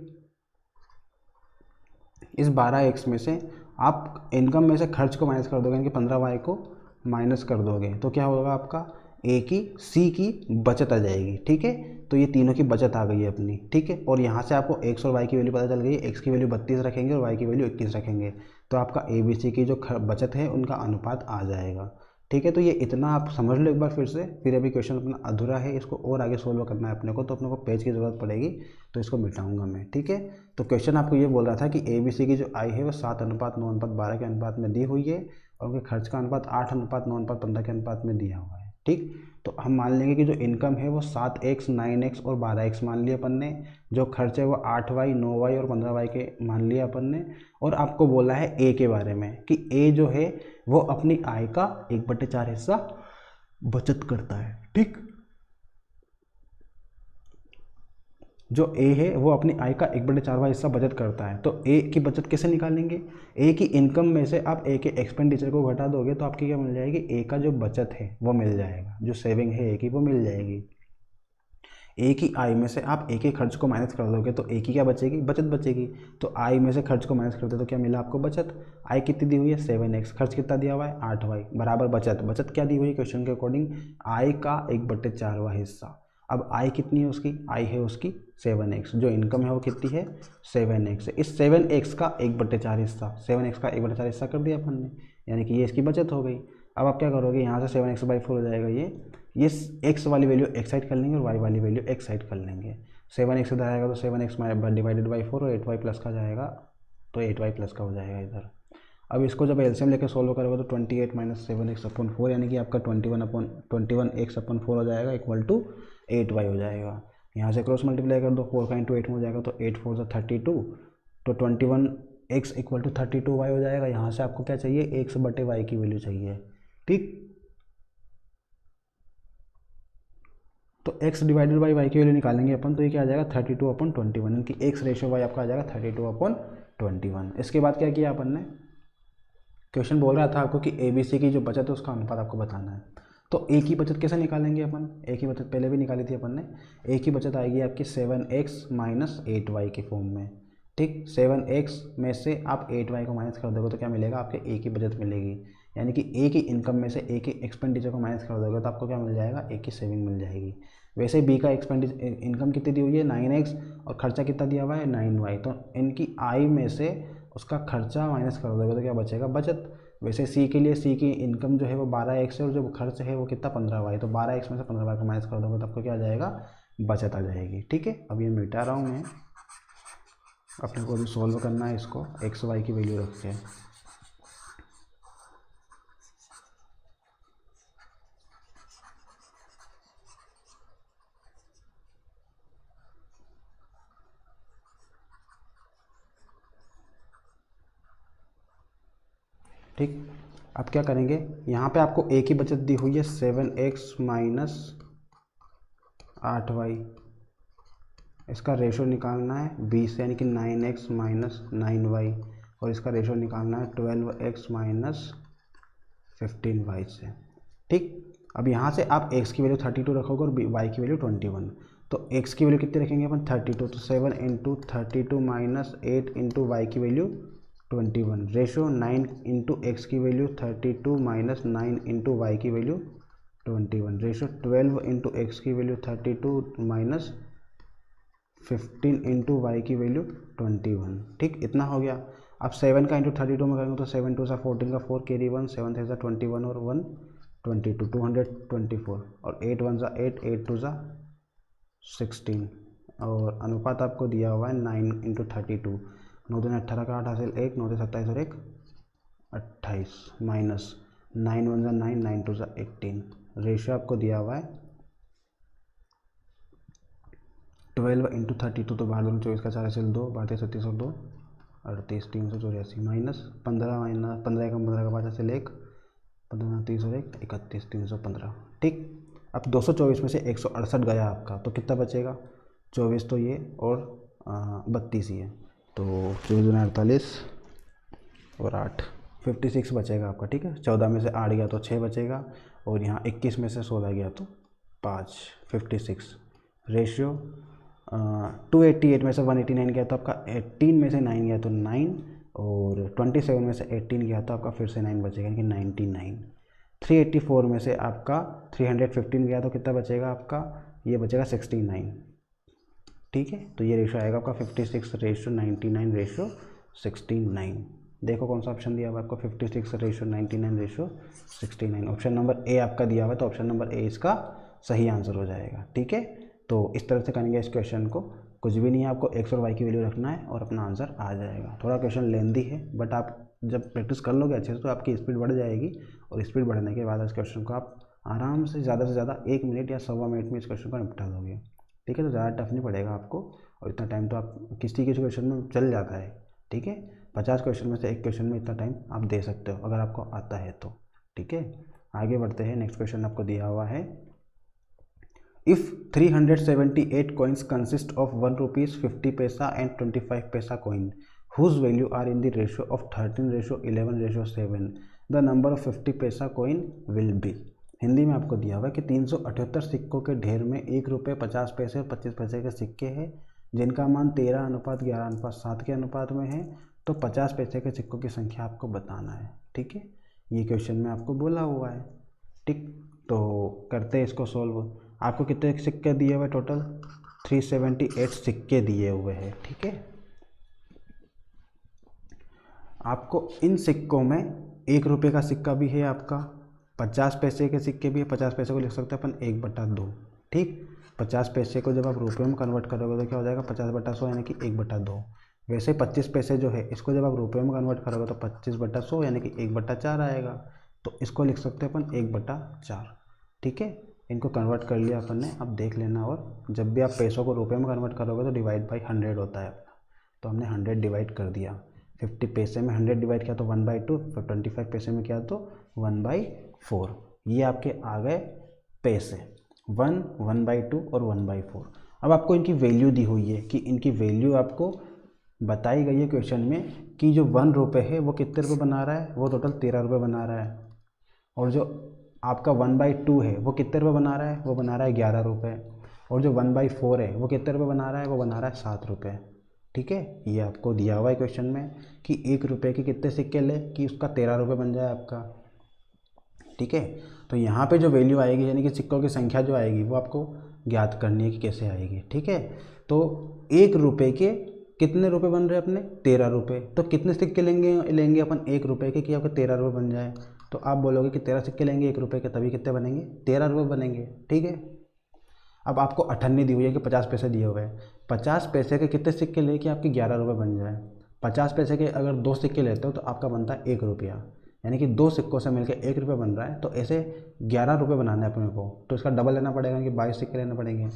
इस 12x में से आप इनकम में से खर्च को माइनस कर दोगे, यानी कि 15y को माइनस कर दोगे, तो क्या होगा आपका c की बचत आ जाएगी, ठीक है। तो ये तीनों की बचत आ गई है अपनी, ठीक है। और यहाँ से आपको x और y की वैल्यू पता चल गई है, x की वैल्यू 32 रखेंगे और y की वैल्यू 21 रखेंगे, तो आपका ABC की जो बचत है उनका अनुपात आ जाएगा, ठीक है। तो ये इतना आप समझ लो एक बार फिर से, फिर अभी क्वेश्चन अपना अधूरा है, इसको और आगे सोल्व करना है अपने को, तो अपने को पेज की ज़रूरत पड़ेगी, तो इसको मिटाऊंगा मैं, ठीक है। तो क्वेश्चन आपको ये बोल रहा था कि ABC की जो आय है वो 7:9:12 के अनुपात में दी हुई है, और उनके खर्च का अनुपात 8:9:15 के अनुपात में दिया हुआ है, ठीक। तो हम मान लेंगे कि जो इनकम है वो 7x 9x और 12x मान लिया अपन ने, जो खर्च है वो 8y 9y और 15y के मान लिया अपन ने। और आपको बोला है ए के बारे में कि ए जो है वो अपनी आय का 1/4 हिस्सा बचत करता है, ठीक। जो ए है वो अपनी आय का 1/4वां हिस्सा बचत करता है। तो ए की बचत कैसे निकालेंगे, ए की इनकम में से आप ए के एक्सपेंडिचर को घटा दोगे तो आपकी क्या मिल जाएगी, ए का जो बचत है वो मिल जाएगा, जो सेविंग है ए की वो मिल जाएगी। ए की आय में से आप ए के खर्च को माइनस कर दोगे तो ए की क्या बचेगी, बचत बचेगी। तो आय में से खर्च को माइनस करते तो क्या मिला आपको, बचत। आय कितनी दी हुई है 7x, खर्च कितना दिया हुआ है 8y, बराबर बचत। बचत क्या दी हुई है क्वेश्चन के अकॉर्डिंग, आय का 1/4वां हिस्सा। अब आय कितनी है उसकी, आय है उसकी 7x, जो इनकम है वो कितनी है 7x है। इस 7x का 1/4 हिस्सा, 7x का 1/4 हिस्सा कर दिया अपन ने, यानी कि ये इसकी बचत हो गई। अब आप क्या करोगे, यहाँ से 7x/4 हो जाएगा ये x वाली वैल्यू एक साइड कर लेंगे और y वाली वैल्यू एक साइड कर लेंगे। 7x इधर आएगा तो 7x डिवाइडेड बाई 4 और 8y प्लस का जाएगा तो 8y प्लस का हो जाएगा इधर। अब इसको जब एलसीएम लेके सोल्व करोगे तो 28 - 7x/4 यानी कि आपका 21x/4 हो जाएगा इक्वल टू 8y हो जाएगा। यहाँ से क्रॉस मल्टीप्लाई कर दो, 4 का इंटू 8 में हो जाएगा तो 8 4 32, तो 21x इक्वल टू 32y हो जाएगा। यहाँ से आपको क्या चाहिए, x/y की वैल्यू चाहिए, ठीक। तो x डिवाइडेड बाई y की वैल्यू निकालेंगे अपन, तो ये क्या आ जाएगा 32/21, यानी कि x रेशियो y आपका आ जाएगा 32/21। इसके बाद क्या किया अपन ने, क्वेश्चन बोल रहा था आपको कि ABC की जो बचत है उसका अनुपात आपको बताना है। तो A की बचत कैसे निकालेंगे अपन, A की बचत पहले भी निकाली थी अपन ने। A की बचत आएगी आपकी 7x - 8y के फॉर्म में, ठीक। 7x में से आप 8y को माइनस कर दोगे तो क्या मिलेगा, आपके A की बचत मिलेगी। यानी कि A की इनकम में से A की एक्सपेंडिचर को माइनस कर दोगे तो आपको क्या मिल जाएगा, A की सेविंग मिल जाएगी। वैसे B का इनकम कितनी दी हुई है 9x और खर्चा कितना दिया हुआ है 9y, तो इनकी आय में से उसका खर्चा माइनस कर दोगे तो क्या बचेगा, बचत। वैसे C के लिए C की इनकम जो है वो 12x है और जो खर्च है वो कितना 15y, तो 12x में से 15y को माइनस कर दोगे तो आपको क्या आ जाएगा, बचत आ जाएगी, ठीक है। अब ये मिटा रहा हूँ मैं, अपने को अभी सॉल्व करना है इसको x/y की वैल्यू रख के। ठीक, अब क्या करेंगे, यहाँ पे आपको A की बचत दी हुई है 7x - 8y, इसका रेशो निकालना है 20 यानी कि 9x - 9y, और इसका रेशो निकालना है 12x - 15y से, ठीक। अब यहाँ से आप x की वैल्यू 32 रखोगे और y की वैल्यू 21, तो x की वैल्यू कितनी रखेंगे अपन 32, तो 7 × 32 - 8 × y की वैल्यू 21, रेशो 9 × x की वैल्यू 32 - 9 × y की वैल्यू 21, रेशो 12 × x की वैल्यू 32 - 15 × y की वैल्यू 21, ठीक। इतना हो गया। अब 7 का इंटू 32 में करेंगे तो 7 2 सा 14 का 4 कैरी 1, 7 3 सा 21 और 1 22, 224, और 8 1 सा 8, 8 2 सा 16, और अनुपात आपको दिया हुआ है 9 × 32, 9 दूनी 18 का 8 हासिल 1, 9 27 और 1 28, माइनस 9 1 सा 9, 9 2 सा 18, रेशियो आपको दिया हुआ है 12 × 32, तो 12 24 का 4 हासिल 2, 32 36 और 2 38, 384, माइनस 15 15 का 15 का 5 हासिल 1, 15 30 और 1 31, 315, ठीक। अब 224 में से 168 गया आपका, तो कितना बचेगा, 24 तो ये और 32 ही है, तो 24 दूनी 48 और 8 56 बचेगा आपका, ठीक है। 14 में से 8 गया तो 6 बचेगा, और यहाँ 21 में से 16 गया तो 5, 56, रेशियो 288 में से 189 गया तो आपका 18 में से 9 गया तो 9, और 27 में से 18 गया तो आपका फिर से 9 बचेगा यानी कि 99। 384 में से आपका 315 गया तो कितना बचेगा आपका, ये बचेगा 69, ठीक है। तो ये रेशो आएगा आपका 56 रेशो 99 रेशो 69। देखो कौन सा ऑप्शन दिया हुआ है आपको, 56 ratio 99 ratio 69, option number A आपका दिया हुआ है, तो ऑप्शन नंबर ए इसका सही आंसर हो जाएगा, ठीक है। तो इस तरह से करेंगे इस क्वेश्चन को, कुछ भी नहीं है, आपको x और y की वैल्यू रखना है और अपना आंसर आ जाएगा। थोड़ा क्वेश्चन लेंदी है, बट आप जब प्रैक्टिस कर लोगे अच्छे से तो आपकी स्पीड बढ़ जाएगी, और स्पीड बढ़ने के बाद इस क्वेश्चन को आप आराम से ज़्यादा 1 मिनट या 1.25 मिनट में इस क्वेश्चन को निपटा दोगे, ठीक है। तो ज़्यादा टफ नहीं पड़ेगा आपको, और इतना टाइम तो आप किसी क्वेश्चन में चल जाता है, ठीक है। 50 क्वेश्चन में से एक क्वेश्चन में इतना टाइम आप दे सकते हो अगर आपको आता है तो, ठीक है। आगे बढ़ते हैं, नेक्स्ट क्वेश्चन आपको दिया हुआ है, If 378 coins consist of 1 rupees 50 paisa and 25 paisa coin, whose value are in the ratio of 13:11:7, the number of 50 पैसा coin will be। हिंदी में आपको दिया हुआ है कि 378 सिक्कों के ढेर में 1 रुपये 50 पैसे और 25 पैसे के सिक्के हैं, जिनका मान 13:11:7 के अनुपात में है, तो 50 पैसे के सिक्कों की संख्या आपको बताना है, ठीक है। ये क्वेश्चन में आपको बोला हुआ है, ठीक। तो करते हैं इसको सॉल्व। आपको कितने सिक्के दिए हुए, टोटल 378 सिक्के दिए हुए हैं, ठीक है। आपको इन सिक्कों में 1 रुपये का सिक्का भी है आपका, 50 पैसे के सिक्के भी है। 50 पैसे को लिख सकते हैं अपन 1/2, ठीक। 50 पैसे को जब आप रुपये में कन्वर्ट करोगे तो क्या हो जाएगा, 50/100 यानी कि 1/2। वैसे 25 पैसे जो है इसको जब आप रुपये में कन्वर्ट करोगे तो 25/100 यानी कि 1/4 आएगा। तो इसको लिख सकते हैं अपन 1/4, ठीक है। इनको कन्वर्ट कर लिया अपन ने। अब देख लेना, और जब भी आप पैसों को रुपये में कन्वर्ट करोगे तो डिवाइड बाई 100 होता है अपना। तो हमने 100 डिवाइड कर दिया। 50 पैसे में 100 डिवाइड किया तो 1/2, फिर 25 पैसे में किया तो 1/4। ये आपके आ गए पैसे, 1, 1/2 और 1/4। अब आपको इनकी वैल्यू दी हुई है कि इनकी वैल्यू आपको बताई गई है क्वेश्चन में कि जो 1 रुपये है वो कितने रुपये बना रहा है, वो टोटल 13 रुपये बना रहा है। और जो आपका 1/2 है वो कितने रुपये बना रहा है, वो बना रहा है 11 रुपये। और जो 1/4 है वो कितने रुपये बना रहा है, वो बना रहा है 7 रुपये, ठीक है। ये आपको दिया हुआ है क्वेश्चन में कि 1 रुपये के कितने सिक्के ले कि उसका 13 रुपये बन जाए आपका, ठीक है। तो यहाँ पे जो वैल्यू आएगी यानी कि सिक्कों की संख्या जो आएगी वो आपको ज्ञात करनी है कि कैसे आएगी, ठीक है। तो 1 रुपये के कितने रुपये बन रहे हैं अपने, 13 रुपये। तो कितने सिक्के लेंगे अपन 1 रुपये के कि आपके 13 रुपये बन जाए। तो आप बोलोगे कि 13 सिक्के लेंगे 1 रुपये के, तभी कितने बनेंगे, 13 रुपये बनेंगे, ठीक है। अब आपको 98 दी हुई है कि 50 पैसे दिए हुए हैं। 50 पैसे के कितने सिक्के ले कि आपके 11 रुपये बन जाए। 50 पैसे के अगर 2 सिक्के लेते हो तो आपका बनता है 1 रुपया, यानी कि 2 सिक्कों से मिलकर 1 रुपये बन रहा है। तो ऐसे 11 रुपये बनाना है अपने को, तो इसका डबल लेना पड़ेगा कि 22 सिक्के लेने पड़ेंगे,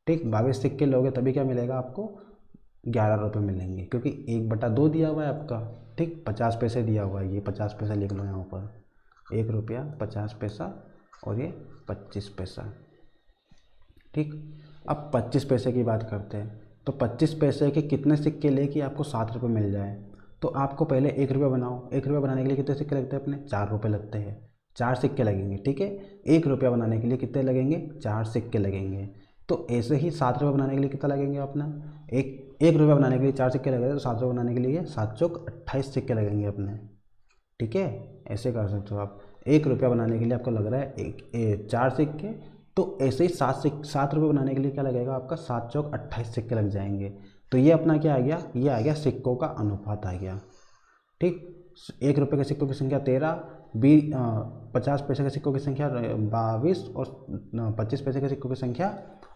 ठीक। 22 सिक्के लोगे तभी क्या मिलेगा आपको, 11 रुपये मिलेंगे, क्योंकि 1/2 दिया हुआ है आपका, ठीक। 50 पैसे दिया हुआ है, ये 50 पैसा लिख लो यहाँ ऊपर, 1 रुपया 50 पैसा और ये 25 पैसा, ठीक। अब 25 पैसे की बात करते हैं। तो 25 पैसे के कितने सिक्के ले कि आपको 7 रुपये मिल जाए। तो आपको पहले 1 रुपया बनाओ। 1 रुपया बनाने के लिए कितने सिक्के लगते हैं अपने, 4 रुपये लगते हैं, 4 सिक्के लगेंगे, ठीक है। 1 रुपया बनाने के लिए कितने लगेंगे, 4 सिक्के लगेंगे। तो ऐसे ही 7 रुपये बनाने के लिए कितना लगेंगे अपना, 1 रुपया बनाने के लिए 4 सिक्के लगेंगे, तो 7 रुपये बनाने के लिए 7 चौक 28 सिक्के लगेंगे अपने, ठीक है। ऐसे कर सकते हो आप। 1 रुपया बनाने के लिए आपको लग रहा है 4 सिक्के, तो ऐसे ही 7 रुपये बनाने के लिए क्या लगेगा आपका, 7 चौक 28 सिक्के लग जाएंगे। तो ये अपना क्या आ गया, ये आ गया सिक्कों का अनुपात आ गया, ठीक। 1 रुपये के सिक्कों की संख्या 13, 50 पैसे के सिक्कों की संख्या 22 और 25 पैसे के सिक्कों की संख्या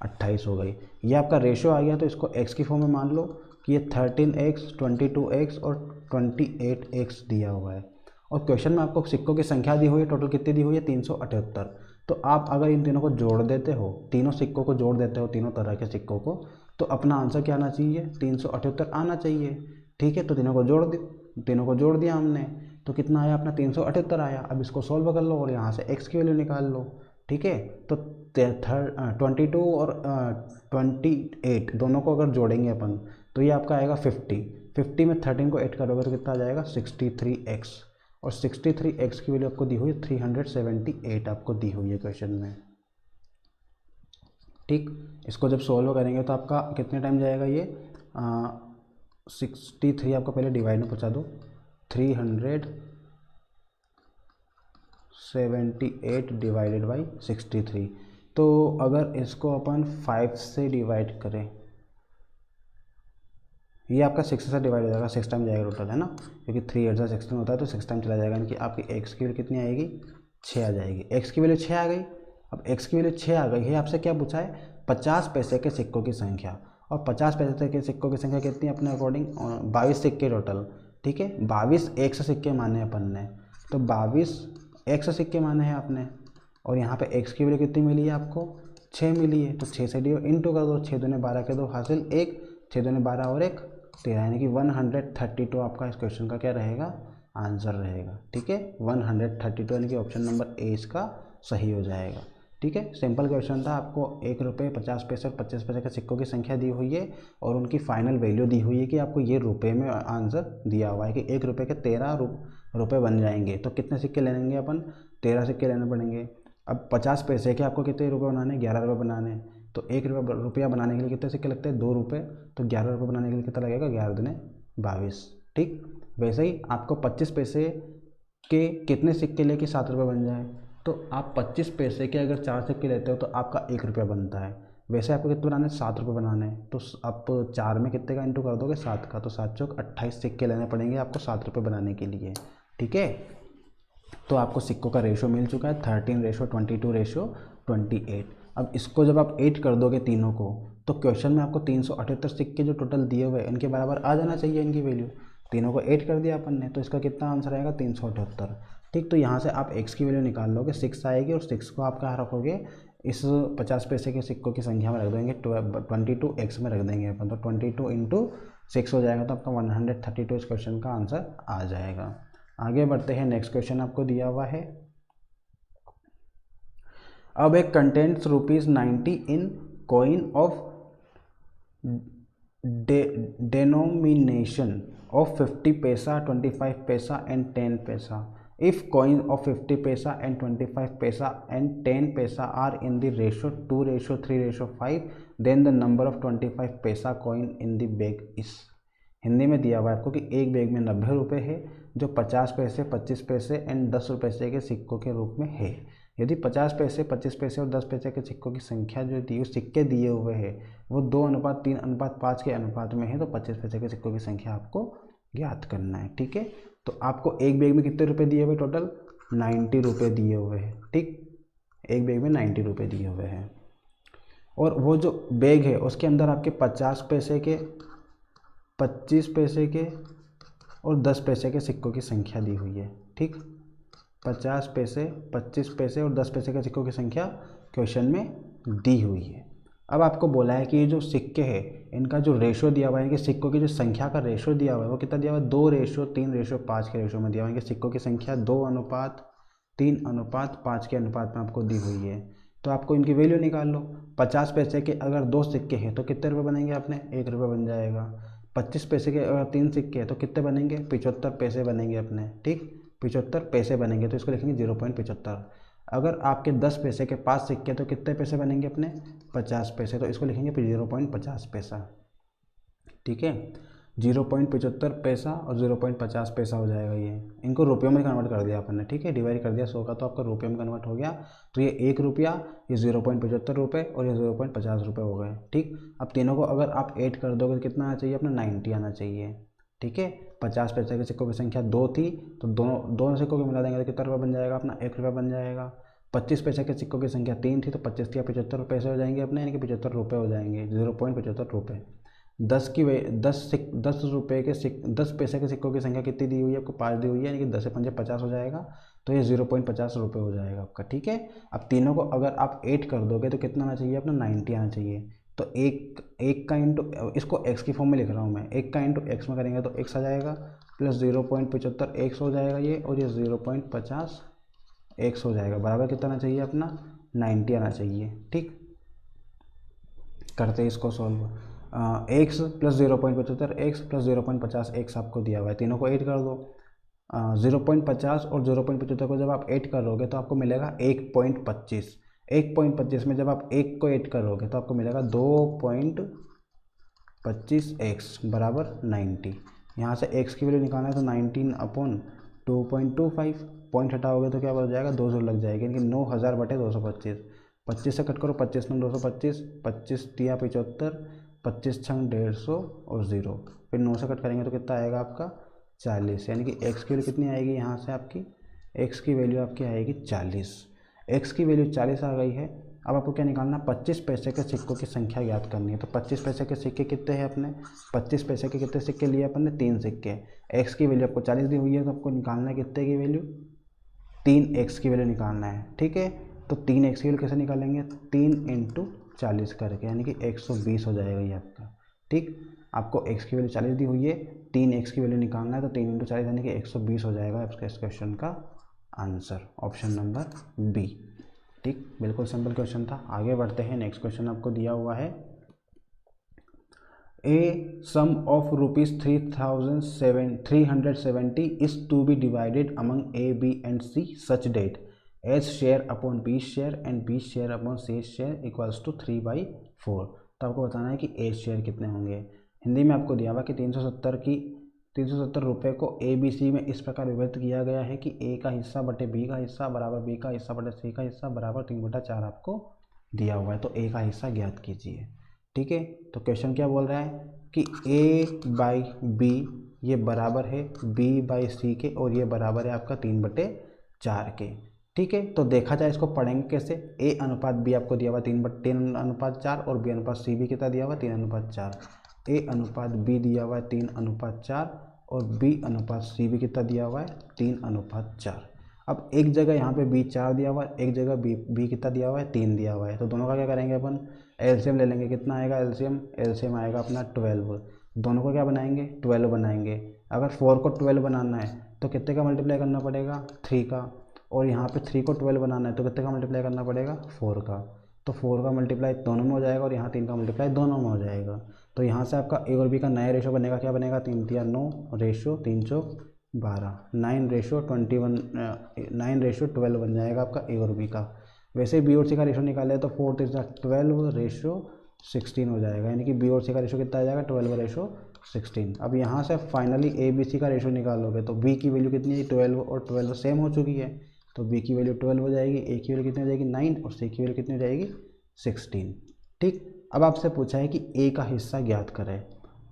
28 हो गई। ये आपका रेशियो आ गया। तो इसको x की फॉर्म में मान लो कि ये 13x, 22x और 28x दिया हुआ है। और क्वेश्चन में आपको सिक्कों की संख्या दी हुई है, टोटल कितनी दी हुई है, 378। तो आप अगर इन तीनों को जोड़ देते हो, तीनों सिक्कों को जोड़ देते हो, तीनों तरह के सिक्कों को, तो अपना आंसर क्या आना चाहिए, 378 आना चाहिए, ठीक है। तो तीनों को जोड़ दिया हमने, तो कितना आया अपना, 378 आया। अब इसको सॉल्व कर लो और यहाँ से x की वैल्यू निकाल लो, ठीक है। तो 22 और 28 दोनों को अगर जोड़ेंगे अपन तो ये आपका आएगा 50 में 13 को ऐड करोगे तो कितना आ जाएगा, 63x। और 63x की वैल्यू आपको दी हुई है 378 आपको दी हुई है क्वेश्चन में, ठीक। इसको जब सॉल्व करेंगे तो आपका कितने टाइम जाएगा ये, 63 आपका पहले डिवाइड में पहुँचा दो, 378 डिवाइडेड बाई 63। तो अगर इसको अपन 5 से डिवाइड करें, ये आपका 6 से डिवाइड हो जाएगा, 6 टाइम जाएगा टोटल, है ना, क्योंकि 3 8 16 होता है, तो 6 टाइम चला जाएगा, यानी कि आपकी x की वैल्यू कितनी आएगी, 6 आ जाएगी। x की वैल्यू 6 आ गई। अब x की वैल्यू 6 आ गई है, आपसे क्या पूछा है, 50 पैसे के सिक्कों की संख्या। और 50 पैसे के सिक्कों की संख्या कितनी है अपने अकॉर्डिंग, 22 सिक्के टोटल, ठीक है। 22 100 सिक्के माने अपन ने, तो 22 100 सिक्के माने हैं आपने। और यहाँ पे x की वैल्यू कितनी मिली है आपको, 6 मिली है। तो 6 से इंटू कर दो, 6 दूने 12 के 2 हासिल 1, 6 दूने 12 और 1 13, यानी कि 132 आपका इस क्वेश्चन का क्या रहेगा, आंसर रहेगा, ठीक है। 132 यानी कि ऑप्शन नंबर ए इसका सही हो जाएगा, ठीक है। सिंपल क्वेश्चन था। आपको 1 रुपये 50 पैसे और 25 पैसे के सिक्कों की संख्या दी हुई है और उनकी फाइनल वैल्यू दी हुई है कि आपको ये रुपये में आंसर दिया हुआ है कि 1 रुपये के 13 रुपये बन जाएंगे। तो कितने सिक्के लेंगे अपन, 13 सिक्के लेने पड़ेंगे। अब 50 पैसे के आपको कितने रुपये बनाने, 11 रुपये बनाने। तो 1 रुपया बनाने के लिए कितने सिक्के लगते हैं, 2 रुपये। तो 11 रुपये बनाने के लिए कितना लगेगा, 11 दूने 22, ठीक। वैसे ही आपको 25 पैसे के कितने सिक्के लेके 7 रुपये बन जाए। तो आप 25 पैसे के अगर 4 सिक्के लेते हो तो आपका 1 रुपया बनता है। वैसे आपको कितने बनाने हैं, 7 रुपये बनाने हैं। तो आप 4 में कितने का इंटू कर दोगे, 7 का। तो 7 चौक 28 सिक्के लेने पड़ेंगे आपको 7 रुपये बनाने के लिए, ठीक है। तो आपको सिक्कों का रेशो मिल चुका है 13:22:28। अब इसको जब आप 8 कर दोगे तीनों को, तो क्वेश्चन में आपको 378 सिक्के जो टोटल दिए हुए हैं इनके बराबर आ जाना चाहिए इनकी वैल्यू। तीनों को 8 कर दिया अपन ने, तो इसका कितना आंसर आएगा 378। ठीक, तो यहाँ से आप x की वैल्यू निकाल लोगे, 6 आएगी, और 6 को आप कहाँ रखोगे, इस 50 पैसे के सिक्कों की संख्या में रख देंगे, 22x में रख देंगे अपन, तो 22 × 6 हो जाएगा, तो आपका 132 इस क्वेश्चन का आंसर आ जाएगा। आगे बढ़ते हैं, नेक्स्ट क्वेश्चन आपको दिया हुआ है। अब एक contents ₹90 in coin of denomination of 50 paisa, 25 paisa and 10 paisa. If coins of 50 paisa and 25 paisa and 10 paisa are in the ratio 2:3:5, then the number of 25 paisa coin in the bag is। Hindi में दिया हुआ है आपको कि एक bag में 90 रुपये है जो 50 पैसे, 25 पैसे एंड 10 रुपये के सिक्कों के रूप में है। यदि 50 पैसे, 25 पैसे और 10 पैसे के सिक्कों की संख्या जो दी सिक्के दिए हुए हैं वो 2:3:5 के अनुपात में है, तो 25 पैसे के सिक्कों की संख्या आपको ज्ञात करना है। ठीक है, तो आपको एक बैग में कितने रुपए दिए हुए, टोटल 90 रुपये दिए हुए हैं। ठीक, एक बैग में 90 रुपये दिए हुए हैं, और वो जो बैग है उसके अंदर आपके 50 पैसे के, 25 पैसे के और 10 पैसे के सिक्कों की संख्या दी हुई है। ठीक, 50 पैसे, 25 पैसे और 10 पैसे के सिक्कों की संख्या क्वेश्चन में दी हुई है। अब आपको बोला है कि ये जो सिक्के हैं इनका जो रेशो दिया हुआ है, कि सिक्कों की जो संख्या का रेशो दिया हुआ है वो कितना दिया हुआ है, 2:3:5 के रेशो में दिया हुआ है, कि सिक्कों की संख्या 2:3:5 के अनुपात में आपको दी हुई है। तो आपको इनकी वैल्यू निकाल लो। 50 पैसे के अगर 2 सिक्के हैं तो कितने रुपये बनेंगे अपने, 1 रुपये बन जाएगा। 25 पैसे के अगर 3 सिक्के हैं तो कितने बनेंगे, 75 पैसे बनेंगे अपने। ठीक, 75 पैसे बनेंगे, तो इसको लिखेंगे 0.75। अगर आपके 10 पैसे के 5 सिक्के तो कितने पैसे बनेंगे अपने, 50 पैसे, तो इसको लिखेंगे 0.50 पैसा। ठीक है, 0.75 पैसा और 0.50 पैसा हो जाएगा। ये इनको रुपयों में कन्वर्ट कर दिया अपन ने। ठीक है, डिवाइड कर दिया 100 का, तो आपका रुपये में कन्वर्ट हो गया। तो ये 1 रुपया, ये 0.75 रुपये और ये 0.50 रुपये हो गए। ठीक, अब तीनों को अगर आप 8 कर दोगे तो कितना आना चाहिए अपना, 90 आना चाहिए। ठीक है, 50 पैसे के सिक्कों की संख्या 2 थी, तो दोनों सिक्कों को मिला देंगे तो कितना रुपये बन जाएगा अपना, 1 रुपया बन जाएगा। 25 पैसे के सिक्कों की संख्या 3 थी, तो 25 या 75 पैसे हो जाएंगे अपने, यानी कि 75 रुपये हो जाएंगे, 0.75 रुपये। 10 रुपये के 10 पैसे के सिक्कों की संख्या कितनी दी हुई है आपको, 5 दी हुई है, यानी कि 10 से 5 50 हो जाएगा, तो ये 0.50 रुपये हो जाएगा आपका। ठीक है, अब तीनों को अगर आप 8 कर दोगे तो कितना आना चाहिए अपना, 90 आना चाहिए। तो एक का इंटू, इसको x की फॉर्म में लिख रहा हूँ मैं, 1 का इंटू x में करेंगे तो x आ जाएगा, प्लस 0.75 x हो जाएगा ये, और ये 0.50 x हो जाएगा, बराबर कितना आना चाहिए अपना, 90 आना चाहिए। ठीक, करते हैं इसको solve. x plus 0.75 x plus 0.50 x आपको दिया हुआ है, तीनों को 8 कर दो। 0.50 और 0.75 को जब आप 8 करोगे तो आपको मिलेगा 1.25। 1.25 में जब आप 1 को 8 करोगे तो आपको मिलेगा 2.25x बराबर 90। यहाँ से x की वैल्यू निकालना है तो 19/2.25, पॉइंट हटाओगे तो क्या हो जाएगा, 2 लग जाएगी, यानी कि 9000/225। 25 से कट करो, 25 में 225, 25 तिया 75, 25 छंग 150 और 0, फिर 9 से कट करेंगे तो कितना आएगा आपका 40, यानी कि x की वैल्यू कितनी आएगी, यहाँ से आपकी x की वैल्यू आपकी आएगी 40। x की वैल्यू 40 आ गई है। अब आपको क्या निकालना, 25 पैसे के सिक्कों की संख्या ज्ञात करनी है। तो 25 पैसे के सिक्के कितने हैं अपने, 25 पैसे के कितने सिक्के लिए अपन ने, 3 सिक्के। x की वैल्यू आपको 40 दी हुई है, तो आपको निकालना है कितने की वैल्यू, 3x की वैल्यू निकालना है। ठीक है, तो 3x की वैल्यू कैसे निकालेंगे, 3 × 40 करके, यानी कि 120 हो जाएगा ये आपका। ठीक, आपको x की वैल्यू 40 दी हुई है, 3x की वैल्यू निकालना है, तो 3 × 40 यानी कि 120 हो जाएगा आपका इस क्वेश्चन का आंसर, ऑप्शन नंबर बी। ठीक, बिल्कुल सिंपल क्वेश्चन था। आगे बढ़ते हैं, नेक्स्ट क्वेश्चन आपको दिया हुआ है, a sum of ₹370 is to be divided among A, B and C such that A's share upon B share and B share upon C share equals to 3/4। तो आपको बताना है कि ए शेयर कितने होंगे। हिंदी में आपको दिया हुआ कि 370 रुपये को ए बी सी में इस प्रकार विभक्त किया गया है कि ए का हिस्सा बटे बी का हिस्सा बराबर बी का हिस्सा बटे सी का हिस्सा बराबर 3/4 आपको दिया हुआ है। तो ए का हिस्सा ज्ञात कीजिए। ठीक है, तो क्वेश्चन क्या बोल रहा है कि a/b ये बराबर है b/c के, और ये बराबर है आपका 3/4 के। ठीक है, तो देखा जाए इसको पढ़ेंगे कैसे। ए अनुपात बी आपको दिया हुआ 3/3 अनुपात 4 और बी अनुपात सी भी कितना दिया हुआ 3/4। ए अनुपात बी दिया हुआ है 3/4 और बी अनुपात सी भी कितना दिया हुआ है 3/4। अब एक जगह यहाँ पे बी 4 दिया हुआ है, एक जगह बी कितना दिया हुआ है 3 दिया हुआ है, तो दोनों का क्या करेंगे अपन एलसीएम ले लेंगे। कितना आएगा एलसीएम, एलसीएम आएगा अपना 12। दोनों को क्या बनाएंगे 12 बनाएंगे। अगर 4 को 12 बनाना है तो कितने का मल्टीप्लाई करना पड़ेगा 3 का, और यहाँ पे 3 को 12 बनाना है तो कितने का मल्टीप्लाई करना पड़ेगा 4 का। तो 4 का मल्टीप्लाई दोनों में हो जाएगा और यहाँ 3 का मल्टीप्लाई दोनों में हो जाएगा। तो यहाँ से आपका ए और बी का नया रेशो बनेगा, क्या बनेगा 3 3 9 रेशो 3 चौक 12, 9/12 बन जाएगा आपका ए और बी का। वैसे बी और सी का रेशो निकाले तो 4 3 12 रेशो 16 हो जाएगा, यानी कि बी और सी का रेशो कितना आ जाएगा 12/16। अब यहाँ से फाइनली ए बी सी का रेशो निकालोगे तो बी की वैल्यू कितनी है 12 और 12 सेम हो चुकी है, तो बी की वैल्यू 12 हो जाएगी, ए की वैल्यू कितनी हो जाएगी 9 और सी की वैल्यू कितनी हो जाएगी 16। ठीक, अब आपसे पूछा है कि ए का हिस्सा ज्ञात करें।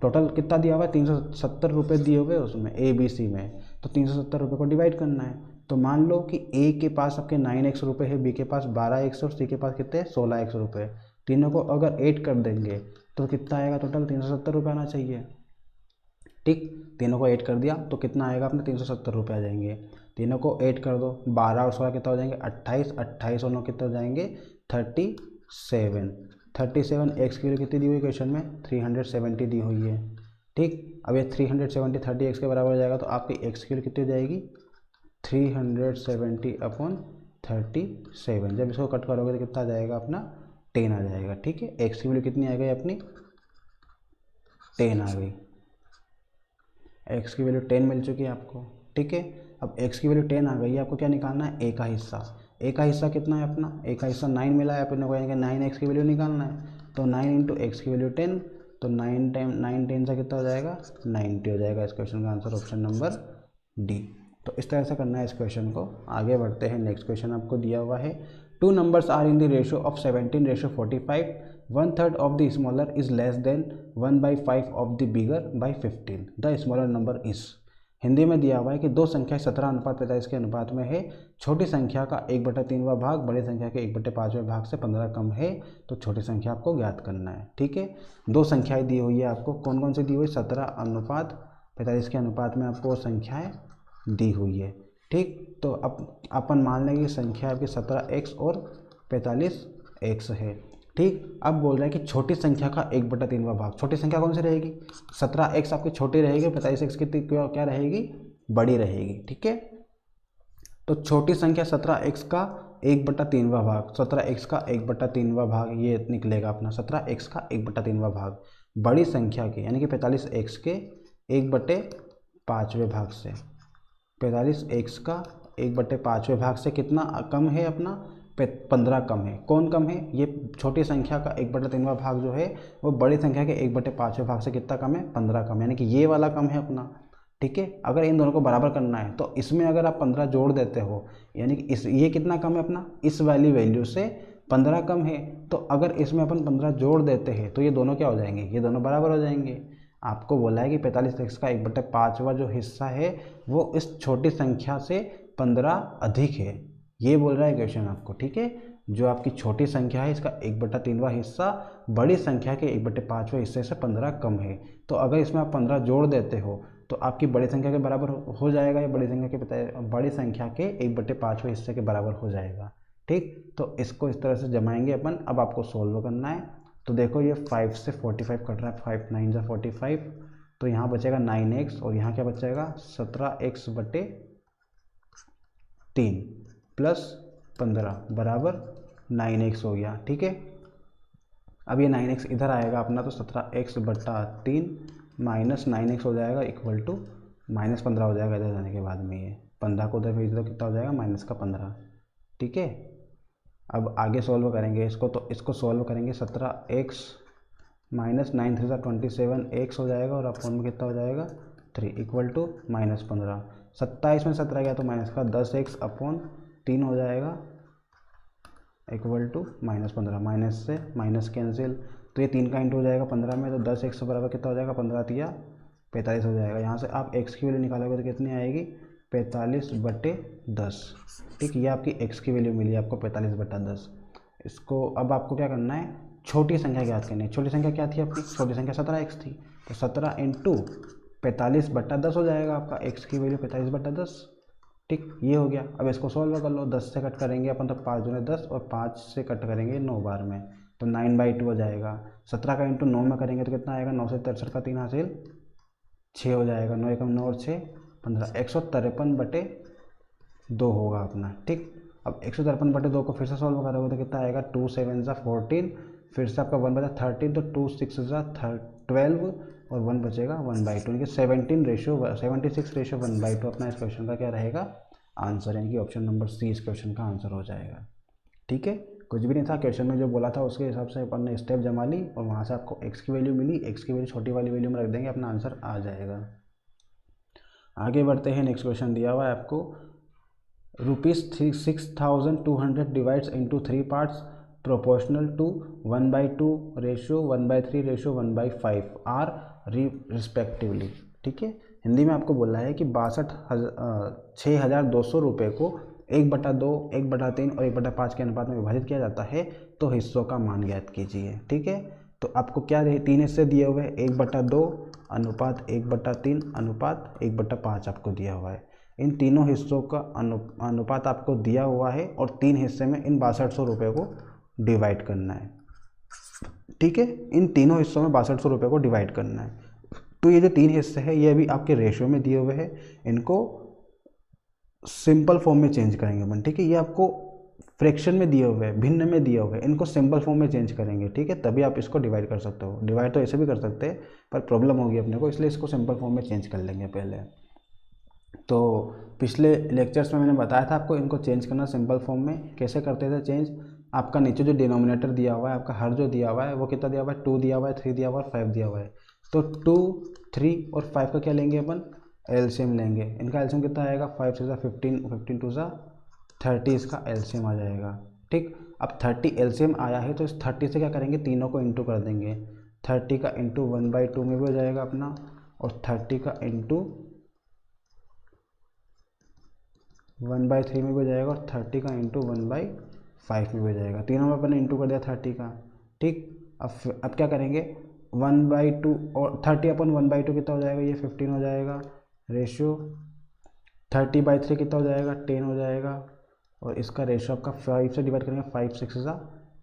टोटल कितना दिया हुआ है 370 रुपये दिए हुए उसमें ए बी सी में, तो 370 रुपये को डिवाइड करना है। तो मान लो कि ए के पास आपके 9x रुपये है, बी के पास 12x और सी के पास कितने 16x रुपये। तीनों को अगर ऐड कर देंगे तो कितना आएगा टोटल 370 रुपये आना चाहिए। ठीक, तीनों को ऐड कर दिया तो कितना आएगा अपने 370 रुपये आ जाएंगे। तीनों को ऐड कर दो, 12 और 16 कितना हो जाएंगे 28, 28 और 9 कितने हो जाएंगे 37। 37 एक्स की वैल्यू कितनी दी हुई क्वेश्चन में 370 दी हुई है। ठीक, अब ये 370 30 एक्स के बराबर हो जाएगा, तो आपकी एक्स की वैल्यू कितनी हो जाएगी 370/37। जब इसको कट करोगे तो कितना आ जाएगा अपना 10 आ जाएगा। ठीक है, एक्स की वैल्यू कितनी आ गई अपनी 10 आ गई, एक्स की वैल्यू 10 मिल चुकी है आपको। ठीक है, अब एक्स की वैल्यू 10 आ गई है, आपको क्या निकालना है ए का हिस्सा। ए का हिस्सा कितना है अपना, ए का हिस्सा 9 मिला है, अपने को यानी कि 9x की वैल्यू निकालना है। तो 9 × x की वैल्यू 10, तो 9 टाइम 9 10 से कितना हो जाएगा 90 हो जाएगा। इस क्वेश्चन का आंसर ऑप्शन नंबर डी। तो इस तरह से करना है इस क्वेश्चन को। आगे बढ़ते हैं, नेक्स्ट क्वेश्चन आपको दिया हुआ है 2 numbers are in the ratio of 17/45, 1/3 of the smaller is less than 1/5 of the bigger by 15, the smaller number is। Hindi में दिया हुआ है कि दो संख्या 17:45 के अनुपात में है, छोटी संख्या का 1/3वां भाग बड़ी संख्या के 1/5वें भाग से 15 कम है, तो छोटी संख्या आपको ज्ञात करना है। ठीक है, दो संख्याएं दी हुई है आपको, कौन कौन सी दी हुई 17:45 के अनुपात में आपको संख्याएं दी हुई है। ठीक, तो अब अपन मान लेंगे संख्या आपकी 17x और 45x है। ठीक, अब बोल रहे हैं कि छोटी संख्या का 1/3वां भाग, छोटी संख्या कौन सी रहेगी 17x आपकी छोटी रहेगी, 45x कितनी क्या रहेगी बड़ी रहेगी। ठीक है, तो छोटी संख्या 17x का 1/3वां भाग, 17x का 1/3वां भाग ये निकलेगा अपना 17x का 1/3वां भाग बड़ी संख्या के यानी कि 45x के 1/5वें भाग से। 45x का 1/5वें भाग से कितना कम है अपना 15 कम है। कौन कम है, ये छोटी संख्या का 1/3वां भाग जो है वो बड़ी संख्या के 1/5वें भाग से कितना कम है 15 कम, यानी कि ये वाला कम है अपना। ठीक है, अगर इन दोनों को बराबर करना है तो इसमें अगर आप 15 जोड़ देते हो यानी कि ये कितना कम है अपना इस वाली वैल्यू से 15 कम है, तो अगर इसमें अपन 15 जोड़ देते हैं तो ये दोनों क्या हो जाएंगे, ये दोनों बराबर हो जाएंगे। आपको बोला है कि 45x का 1/5वां जो हिस्सा है वो इस छोटी संख्या से 15 अधिक है, ये बोल रहा है क्वेश्चन आपको। ठीक है, जो आपकी छोटी संख्या है इसका 1/3वां हिस्सा बड़ी संख्या के 1/5वें हिस्से से 15 कम है, तो अगर इसमें आप 15 जोड़ देते हो तो आपकी बड़ी संख्या के बराबर हो जाएगा, या बड़ी संख्या के 1/5वें हिस्से के बराबर हो जाएगा। ठीक, तो इसको इस तरह से जमाएंगे अपन। अब आपको सोल्व करना है, तो देखो ये 5 से 45 कट रहा है, 5 9 जा 45, तो यहाँ बचेगा 9x और यहाँ क्या बचेगा 17x/3 प्लस 15 बराबर 9x हो गया। ठीक है, अब ये 9x इधर आएगा अपना, तो 17x/3 माइनस 9x हो जाएगा इक्वल टू -15 हो जाएगा इधर जाने के बाद में। ये 15 को उधर भेज दो कितना हो जाएगा -15। ठीक है, अब आगे सॉल्व करेंगे इसको, तो इसको सॉल्व करेंगे 17x माइनस 9 3 27x हो जाएगा और अपॉन में कितना हो जाएगा 3 इक्वल टू -15। 27 में 17 गया तो माइनस का 10x/3 हो जाएगा इक्वल टू -15। माइनस से माइनस कैंसिल, तो ये 3 का इंटू हो जाएगा 15 में, तो 10x बराबर कितना हो जाएगा 15 × 3 = 45 हो जाएगा। यहाँ से आप x की वैल्यू निकालोगे तो कितनी आएगी 45/10। ठीक, ये आपकी x की वैल्यू मिली आपको 45/10। इसको अब आपको क्या करना है, छोटी संख्या ज्ञात करनी है। छोटी संख्या क्या थी आपकी, छोटी संख्या 17x थी, तो 17 इंटू 45/10 हो जाएगा आपका, x की वैल्यू 45/10। ठीक, ये हो गया। अब इसको सॉल्व कर लो, 10 से कट करेंगे अपन तो 5 दूने 10 और 5 से कट करेंगे 9 बार में, तो 9/2 हो जाएगा। 17 का इंटू 9 में करेंगे तो कितना आएगा, 9 से 63 का 3 हासिल 6 हो जाएगा, 9 एकम 9 और 6 15, 153/2 होगा अपना। ठीक, अब 153/2 को फिर से सॉल्व करोगे तो कितना आएगा, 2 7 ज़ा 14, फिर से आपका 1 बचा 13, तो 2 6 ज़ा 12 और 1 बचेगा 1/2, यानी कि 76/1/2 अपना इस क्वेश्चन का क्या रहेगा आंसर, यानी कि ऑप्शन नंबर सी इस क्वेश्चन का आंसर हो जाएगा। ठीक है, कुछ भी नहीं था क्वेश्चन में, जो बोला था उसके हिसाब से अपन ने स्टेप जमा ली और वहाँ से आपको x की वैल्यू मिली, x की वैल्यू छोटी वाली वैल्यू में रख देंगे, अपना आंसर आ जाएगा। आगे बढ़ते हैं, नेक्स्ट क्वेश्चन दिया हुआ है आपको, ₹6,200 divides into 3 parts proportional to 1/2 ratio 1/3 ratio 1/5 are respectively. ठीक है, हिंदी में आपको बोला है कि 6,200 रुपये को 1/2, 1/3 और 1/5 के अनुपात में विभाजित किया जाता है, तो हिस्सों का मान ज्ञात कीजिए। ठीक है, तो आपको क्या 3 हिस्से दिए हुए हैं, 1/2 अनुपात 1/3 अनुपात 1/5 आपको दिया हुआ है। इन तीनों हिस्सों का अनुपात आपको दिया हुआ है और 3 हिस्से में इन 6200 रुपये को डिवाइड करना है। ठीक है, इन तीनों हिस्सों में 6200 रुपये को डिवाइड करना है। तो ये जो 3 हिस्से हैं ये भी आपके रेशियो में दिए हुए हैं, इनको सिंपल फॉर्म में चेंज करेंगे अपन। ठीक है, ये आपको फ्रैक्शन में दिए हुए हैं, भिन्न में दिए हुए हैं, इनको सिंपल फॉर्म में चेंज करेंगे। ठीक है, तभी आप इसको डिवाइड कर सकते हो। डिवाइड तो ऐसे भी कर सकते हैं पर प्रॉब्लम होगी अपने को, इसलिए इसको सिंपल फॉर्म में चेंज कर लेंगे पहले। तो पिछले लेक्चर्स में मैंने बताया था आपको इनको चेंज करना सिंपल फॉर्म में कैसे करते थे चेंज। आपका नीचे जो डिनोमिनेटर दिया हुआ है, आपका हर जो दिया हुआ है वो कितना दिया हुआ है, 2 दिया हुआ है, 3 दिया हुआ है और 5 दिया हुआ है। तो 2, 3 और 5 का क्या लेंगे अपन, एलसीएम लेंगे। इनका एलसीएम कितना आएगा, 5 6 15, 15 2 30, इसका एलसीएम आ जाएगा। ठीक, अब 30 एलसीएम आया है तो इस 30 से क्या करेंगे, तीनों को इंटू कर देंगे। 30 का इंटू 1/2 में भी हो जाएगा अपना, और 30 का इंटू 1/3 में भी हो जाएगा, और 30 का इंटू 1/5 में भी हो जाएगा। तीनों में अपने इंटू कर दिया 30 का। ठीक, अब क्या करेंगे, 1/2 और 30/1/2 कितना हो जाएगा, ये 15 हो जाएगा। रेशियो 30/3 कितना हो जाएगा, 10 हो जाएगा। और इसका रेशियो आपका 5 से डिवाइड करेंगे, 5 6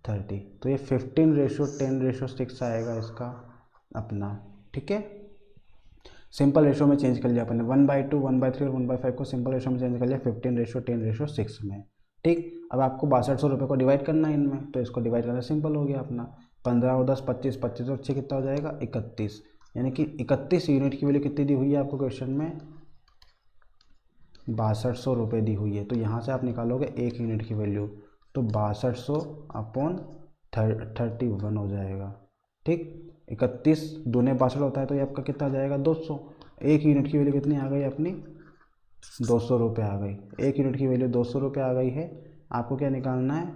30, तो ये 15/10/6 आएगा इसका अपना। ठीक है, सिंपल रेशियो में चेंज कर लिया अपने, 1/2 1/3 और 1/5 को सिंपल रेशियो में चेंज कर लिया 15/10/6 में। ठीक, अब आपको 6200 रुपये को डिवाइड करना है इनमें, तो इसको डिवाइड करना सिंपल हो गया अपना। 15 और 10 25, 25 और 6 कितना हो जाएगा, 31, यानी कि 31 यूनिट की वैल्यू कितनी दी हुई है आपको क्वेश्चन में, 6200 रुपये दी हुई है। तो यहाँ से आप निकालोगे 1 यूनिट की वैल्यू, तो 6200/31 हो जाएगा। ठीक, 31 दूने 62 होता है, तो ये आपका कितना आ जाएगा, 200। 1 यूनिट की वैल्यू कितनी आ गई अपनी, 200 रुपये आ गई। 1 यूनिट की वैल्यू 200 रुपये आ गई है। आपको क्या निकालना है,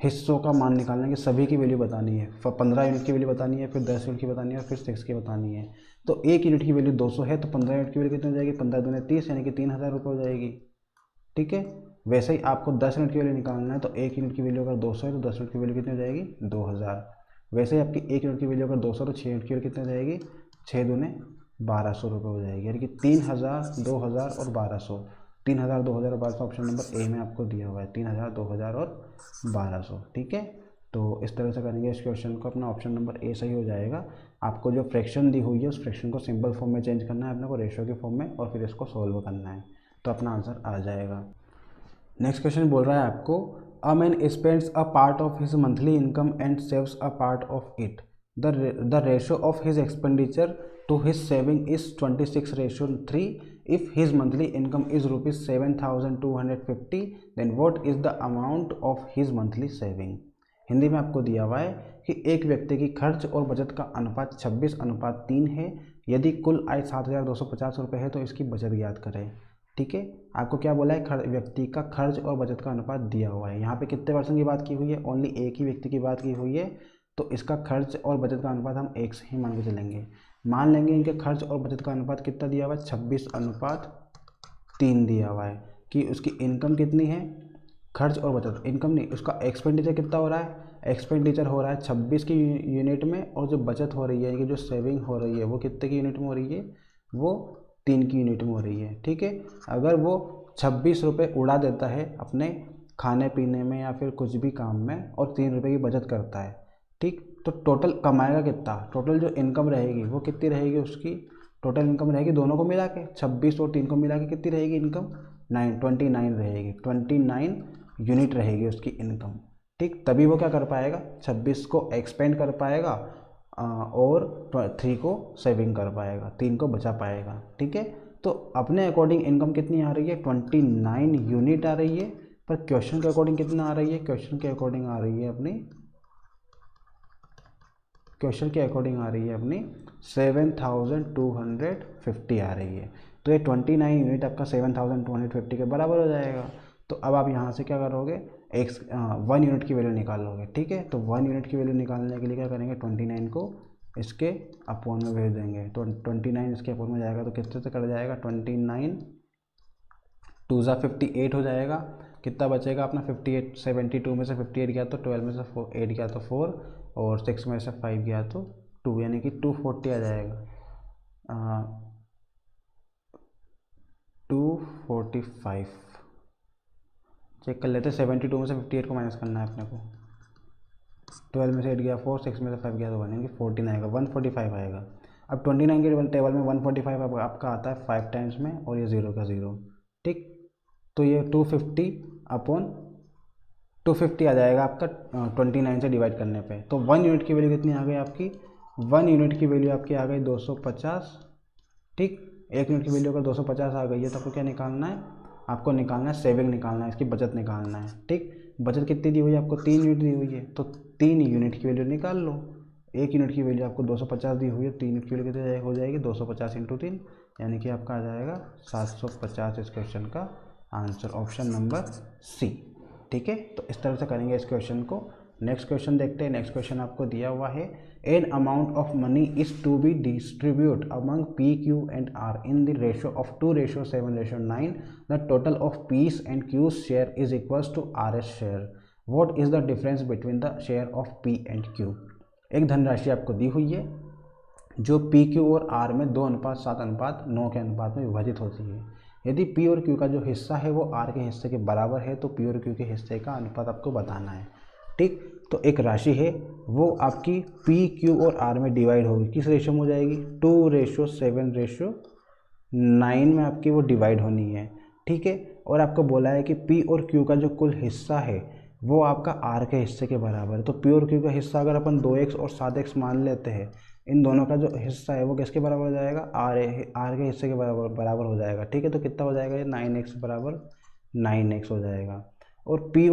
हिस्सों का मान निकालना है कि सभी की वैल्यू बतानी है। 15 यूनिट की वैल्यू बतानी है, फिर 10 यूनिट की बतानी है और फिर 6 की बतानी है। तो 1 यूनिट की वैल्यू 200 है, तो 15 यूनिट की वैल्यू कितनी हो जाएगी, 15 दूने 30, यानी कि 3000 रुपये हो जाएगी। ठीक है, वैसे ही आपको 10 यूनिट की वैल्यू निकालना है, तो 1 यूनिट की वैल्यू अगर 200 है तो 10 यूनिट की वैल्यू कितनी हो जाएगी, 2000। वैसे ही आपकी 1 यूनिट की वैल्यू अगर 200 तो 6 यूनिट की वैल्यू कितनी हो जाएगी, 6 दूने 1200 रुपये हो जाएगी, यानी कि 3000, 2000 और 1200। 3000, 2000 और 1200 ऑप्शन नंबर ए में आपको दिया हुआ है, 3000, 2000 और 1200। ठीक है, तो इस तरह से करेंगे इस क्वेश्चन को, अपना ऑप्शन नंबर ए सही हो जाएगा। आपको जो फ्रैक्शन दी हुई है उस फ्रैक्शन को सिंपल फॉर्म में चेंज करना है अपने को, रेशियो के फॉर्म में, और फिर इसको सोल्व करना है, तो अपना आंसर आ जाएगा। नेक्स्ट क्वेश्चन बोल रहा है आपको, a man spends a part of his monthly income and saves a part of it. The ratio of his expenditure to his saving is 26:3। If his monthly income is ₹7,250, then what is the amount of his monthly saving. Hindi में आपको दिया हुआ है कि एक व्यक्ति की खर्च और बचत का अनुपात 26:3 है। यदि कुल आय 7,250 रुपये है तो इसकी बचत ज्ञात करें। ठीक है, आपको क्या बोला है, व्यक्ति का खर्च और बचत का अनुपात दिया हुआ है। यहाँ पे कितने परसेंट की बात की हुई है, ओनली एक ही व्यक्ति की बात की हुई है, तो इसका खर्च और बचत का अनुपात हम 1 से ही मान के चलेंगे। मान लेंगे इनके खर्च और बचत का अनुपात कितना दिया हुआ है, 26:3 3 दिया हुआ है कि उसकी इनकम कितनी है, खर्च और बचत, इनकम नहीं, उसका एक्सपेंडिचर कितना हो रहा है, एक्सपेंडिचर हो रहा है 26 की यूनिट में, और जो बचत हो रही है कि जो सेविंग हो रही है वो कितने की यूनिट में हो रही है, वो 3 की यूनिट में हो रही है। ठीक है, अगर वो 26 रुपये उड़ा देता है अपने खाने पीने में या फिर कुछ भी काम में और 3 रुपये की बचत करता है, ठीक, तो टोटल कमाएगा कितना, टोटल जो इनकम रहेगी वो कितनी रहेगी, उसकी टोटल इनकम रहेगी दोनों को मिला के 26 और 3 को मिला के कितनी रहेगी इनकम, 29 रहेगी, 29 यूनिट रहेगी उसकी इनकम। ठीक, तभी वो क्या कर पाएगा, 26 को एक्सपेंड कर पाएगा और 3 को सेविंग कर पाएगा, 3 को बचा पाएगा। ठीक है, तो अपने अकॉर्डिंग इनकम कितनी आ रही है, 29 यूनिट आ रही है, पर क्वेश्चन के अकॉर्डिंग कितना आ रही है, क्वेश्चन के अकॉर्डिंग आ रही है अपनी, क्वेश्चन के अकॉर्डिंग आ रही है अपनी 7250 आ रही है। तो ये 29 यूनिट आपका 7250 के बराबर हो जाएगा। तो अब आप यहाँ से क्या करोगे, 1 यूनिट की वैल्यू निकालोगे। ठीक है, तो 1 यूनिट की वैल्यू निकालने के लिए क्या करेंगे, 29 को इसके अपोन में भेज देंगे, तो 29 इसके अपोन में जाएगा तो कितने से कट जाएगा, 29 2 ज़ा 58 हो जाएगा, कितना बचेगा अपना 58, 72 में से 58 गया तो 12 में से 8 गया तो 4, और 6 में से 5 गया तो 2, यानी कि 240 आ जाएगा, 245। चेक कर लेते हैं, 72 में से 58 को माइनस करना है अपने को, 12 में से 8 गया 4, 6 में से 5 गया तो 1, यानी कि 14 आएगा, 145 आएगा। अब 29 के टेबल में 145 आपका आता है 5 टाइम्स में, और ये 0 का 0। ठीक, तो ये 250 अपॉन 250 आ जाएगा आपका 29 से डिवाइड करने पे। तो 1 यूनिट की वैल्यू कितनी आ गई आपकी, 1 यूनिट की वैल्यू आपकी आ गई 250। ठीक, 1 यूनिट की वैल्यू अगर 250 आ गई है तो आपको क्या निकालना है, आपको निकालना है सेविंग निकालना है, इसकी बचत निकालना है। ठीक, बचत कितनी दी हुई है आपको, 3 यूनिट दी हुई है, तो 3 यूनिट की वैल्यू निकाल लो। 1 यूनिट की वैल्यू आपको 250 दी हुई है, 3 यूनिट की वैल्यू कितनी हो जाएगी, 250 × 3, यानी कि आपका आ जाएगा 750 इस क्वेश्चन का आंसर, ऑप्शन नंबर सी। ठीक है, तो इस तरह से करेंगे इस क्वेश्चन को। नेक्स्ट क्वेश्चन देखते हैं। नेक्स्ट क्वेश्चन आपको दिया हुआ है, an amount of money is to be distribute among P Q and R in the ratio of 2:7:9, the total of P's and Q's share is equals to R's share, what is the difference between the share of P and Q. एक धनराशि आपको दी हुई है जो P Q और are में 2:7:9 के अनुपात में विभाजित होती है। यदि पी और क्यू का जो हिस्सा है वो आर के हिस्से के बराबर है तो पी और क्यू के हिस्से का अनुपात आपको बताना है। ठीक, तो एक राशि है वो आपकी पी क्यू और आर में डिवाइड होगी, किस रेशो में हो जाएगी, 2:7:9 में आपकी वो डिवाइड होनी है। ठीक है, और आपको बोला है कि पी और क्यू का जो कुल हिस्सा है वो आपका आर के हिस्से के बराबर है। तो पी और क्यू का हिस्सा अगर अपन 2x और 7x मान लेते हैं, इन दोनों का जो हिस्सा है वो किसके बराबर हो जाएगा, आर के हिस्से के बराबर हो जाएगा। ठीक है, तो कितना हो जाएगा ये 9x बराबर 9x हो जाएगा। और पी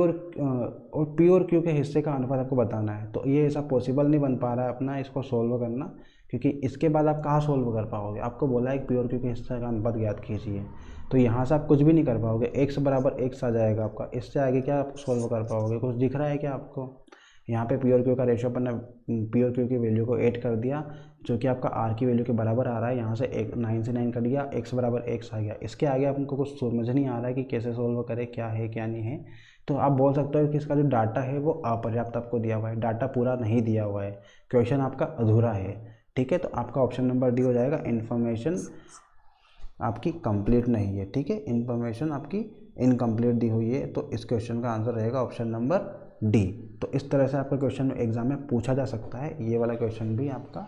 और क्यू के हिस्से का अनुपात आपको बताना है। तो ये ऐसा पॉसिबल नहीं बन पा रहा है अपना इसको सोल्व करना, क्योंकि इसके बाद आप कहाँ सोल्व कर पाओगे, आपको बोला है कि पी और क्यू के हिस्से का अनुपात ज्ञात कीजिए, तो यहाँ से आप कुछ भी नहीं कर पाओगे, x बराबर x आ जाएगा आपका, इससे आगे क्या आप सोल्व कर पाओगे, कुछ दिख रहा है क्या आपको। यहाँ पे पी और क्यू का रेशियो अपन ने पी और क्यू की वैल्यू को 8 कर दिया, जो कि आपका आर की वैल्यू के बराबर आ रहा है। यहाँ से 9 से 9 कट गया, x बराबर x आ गया। इसके आगे आपको कुछ समझ नहीं आ रहा है कि कैसे सोल्व करें, क्या है क्या नहीं है, तो आप बोल सकते हो कि इसका जो डाटा है वो अपर्याप्त आपको दिया हुआ है, डाटा पूरा नहीं दिया हुआ है, क्वेश्चन आपका अधूरा है। ठीक है, तो आपका ऑप्शन नंबर डी हो जाएगा, इन्फॉर्मेशन आपकी कंप्लीट नहीं है। ठीक है, इन्फॉर्मेशन आपकी इनकम्प्लीट दी हुई है, तो इस क्वेश्चन का आंसर रहेगा ऑप्शन नंबर डी। तो इस तरह से आपका क्वेश्चन एग्जाम में पूछा जा सकता है, ये वाला क्वेश्चन भी आपका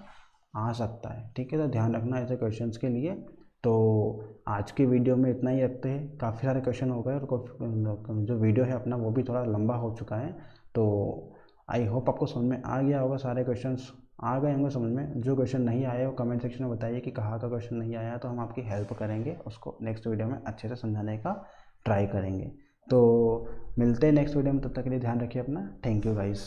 आ सकता है। ठीक है, तो ध्यान रखना ऐसे क्वेश्चंस के लिए। तो आज की वीडियो में इतना ही रखते हैं, काफ़ी सारे क्वेश्चन हो गए और जो वीडियो है अपना वो भी थोड़ा लंबा हो चुका है। तो आई होप आपको समझ में आ गया होगा, सारे क्वेश्चंस आ गए होंगे समझ में। जो क्वेश्चन नहीं आए वो कमेंट सेक्शन में बताइए कि कहाँ का क्वेश्चन नहीं आया, तो हम आपकी हेल्प करेंगे, उसको नेक्स्ट वीडियो में अच्छे से समझाने का ट्राई करेंगे। तो मिलते हैं नेक्स्ट वीडियो में, तब तक के लिए ध्यान रखिए अपना। Thank you guys.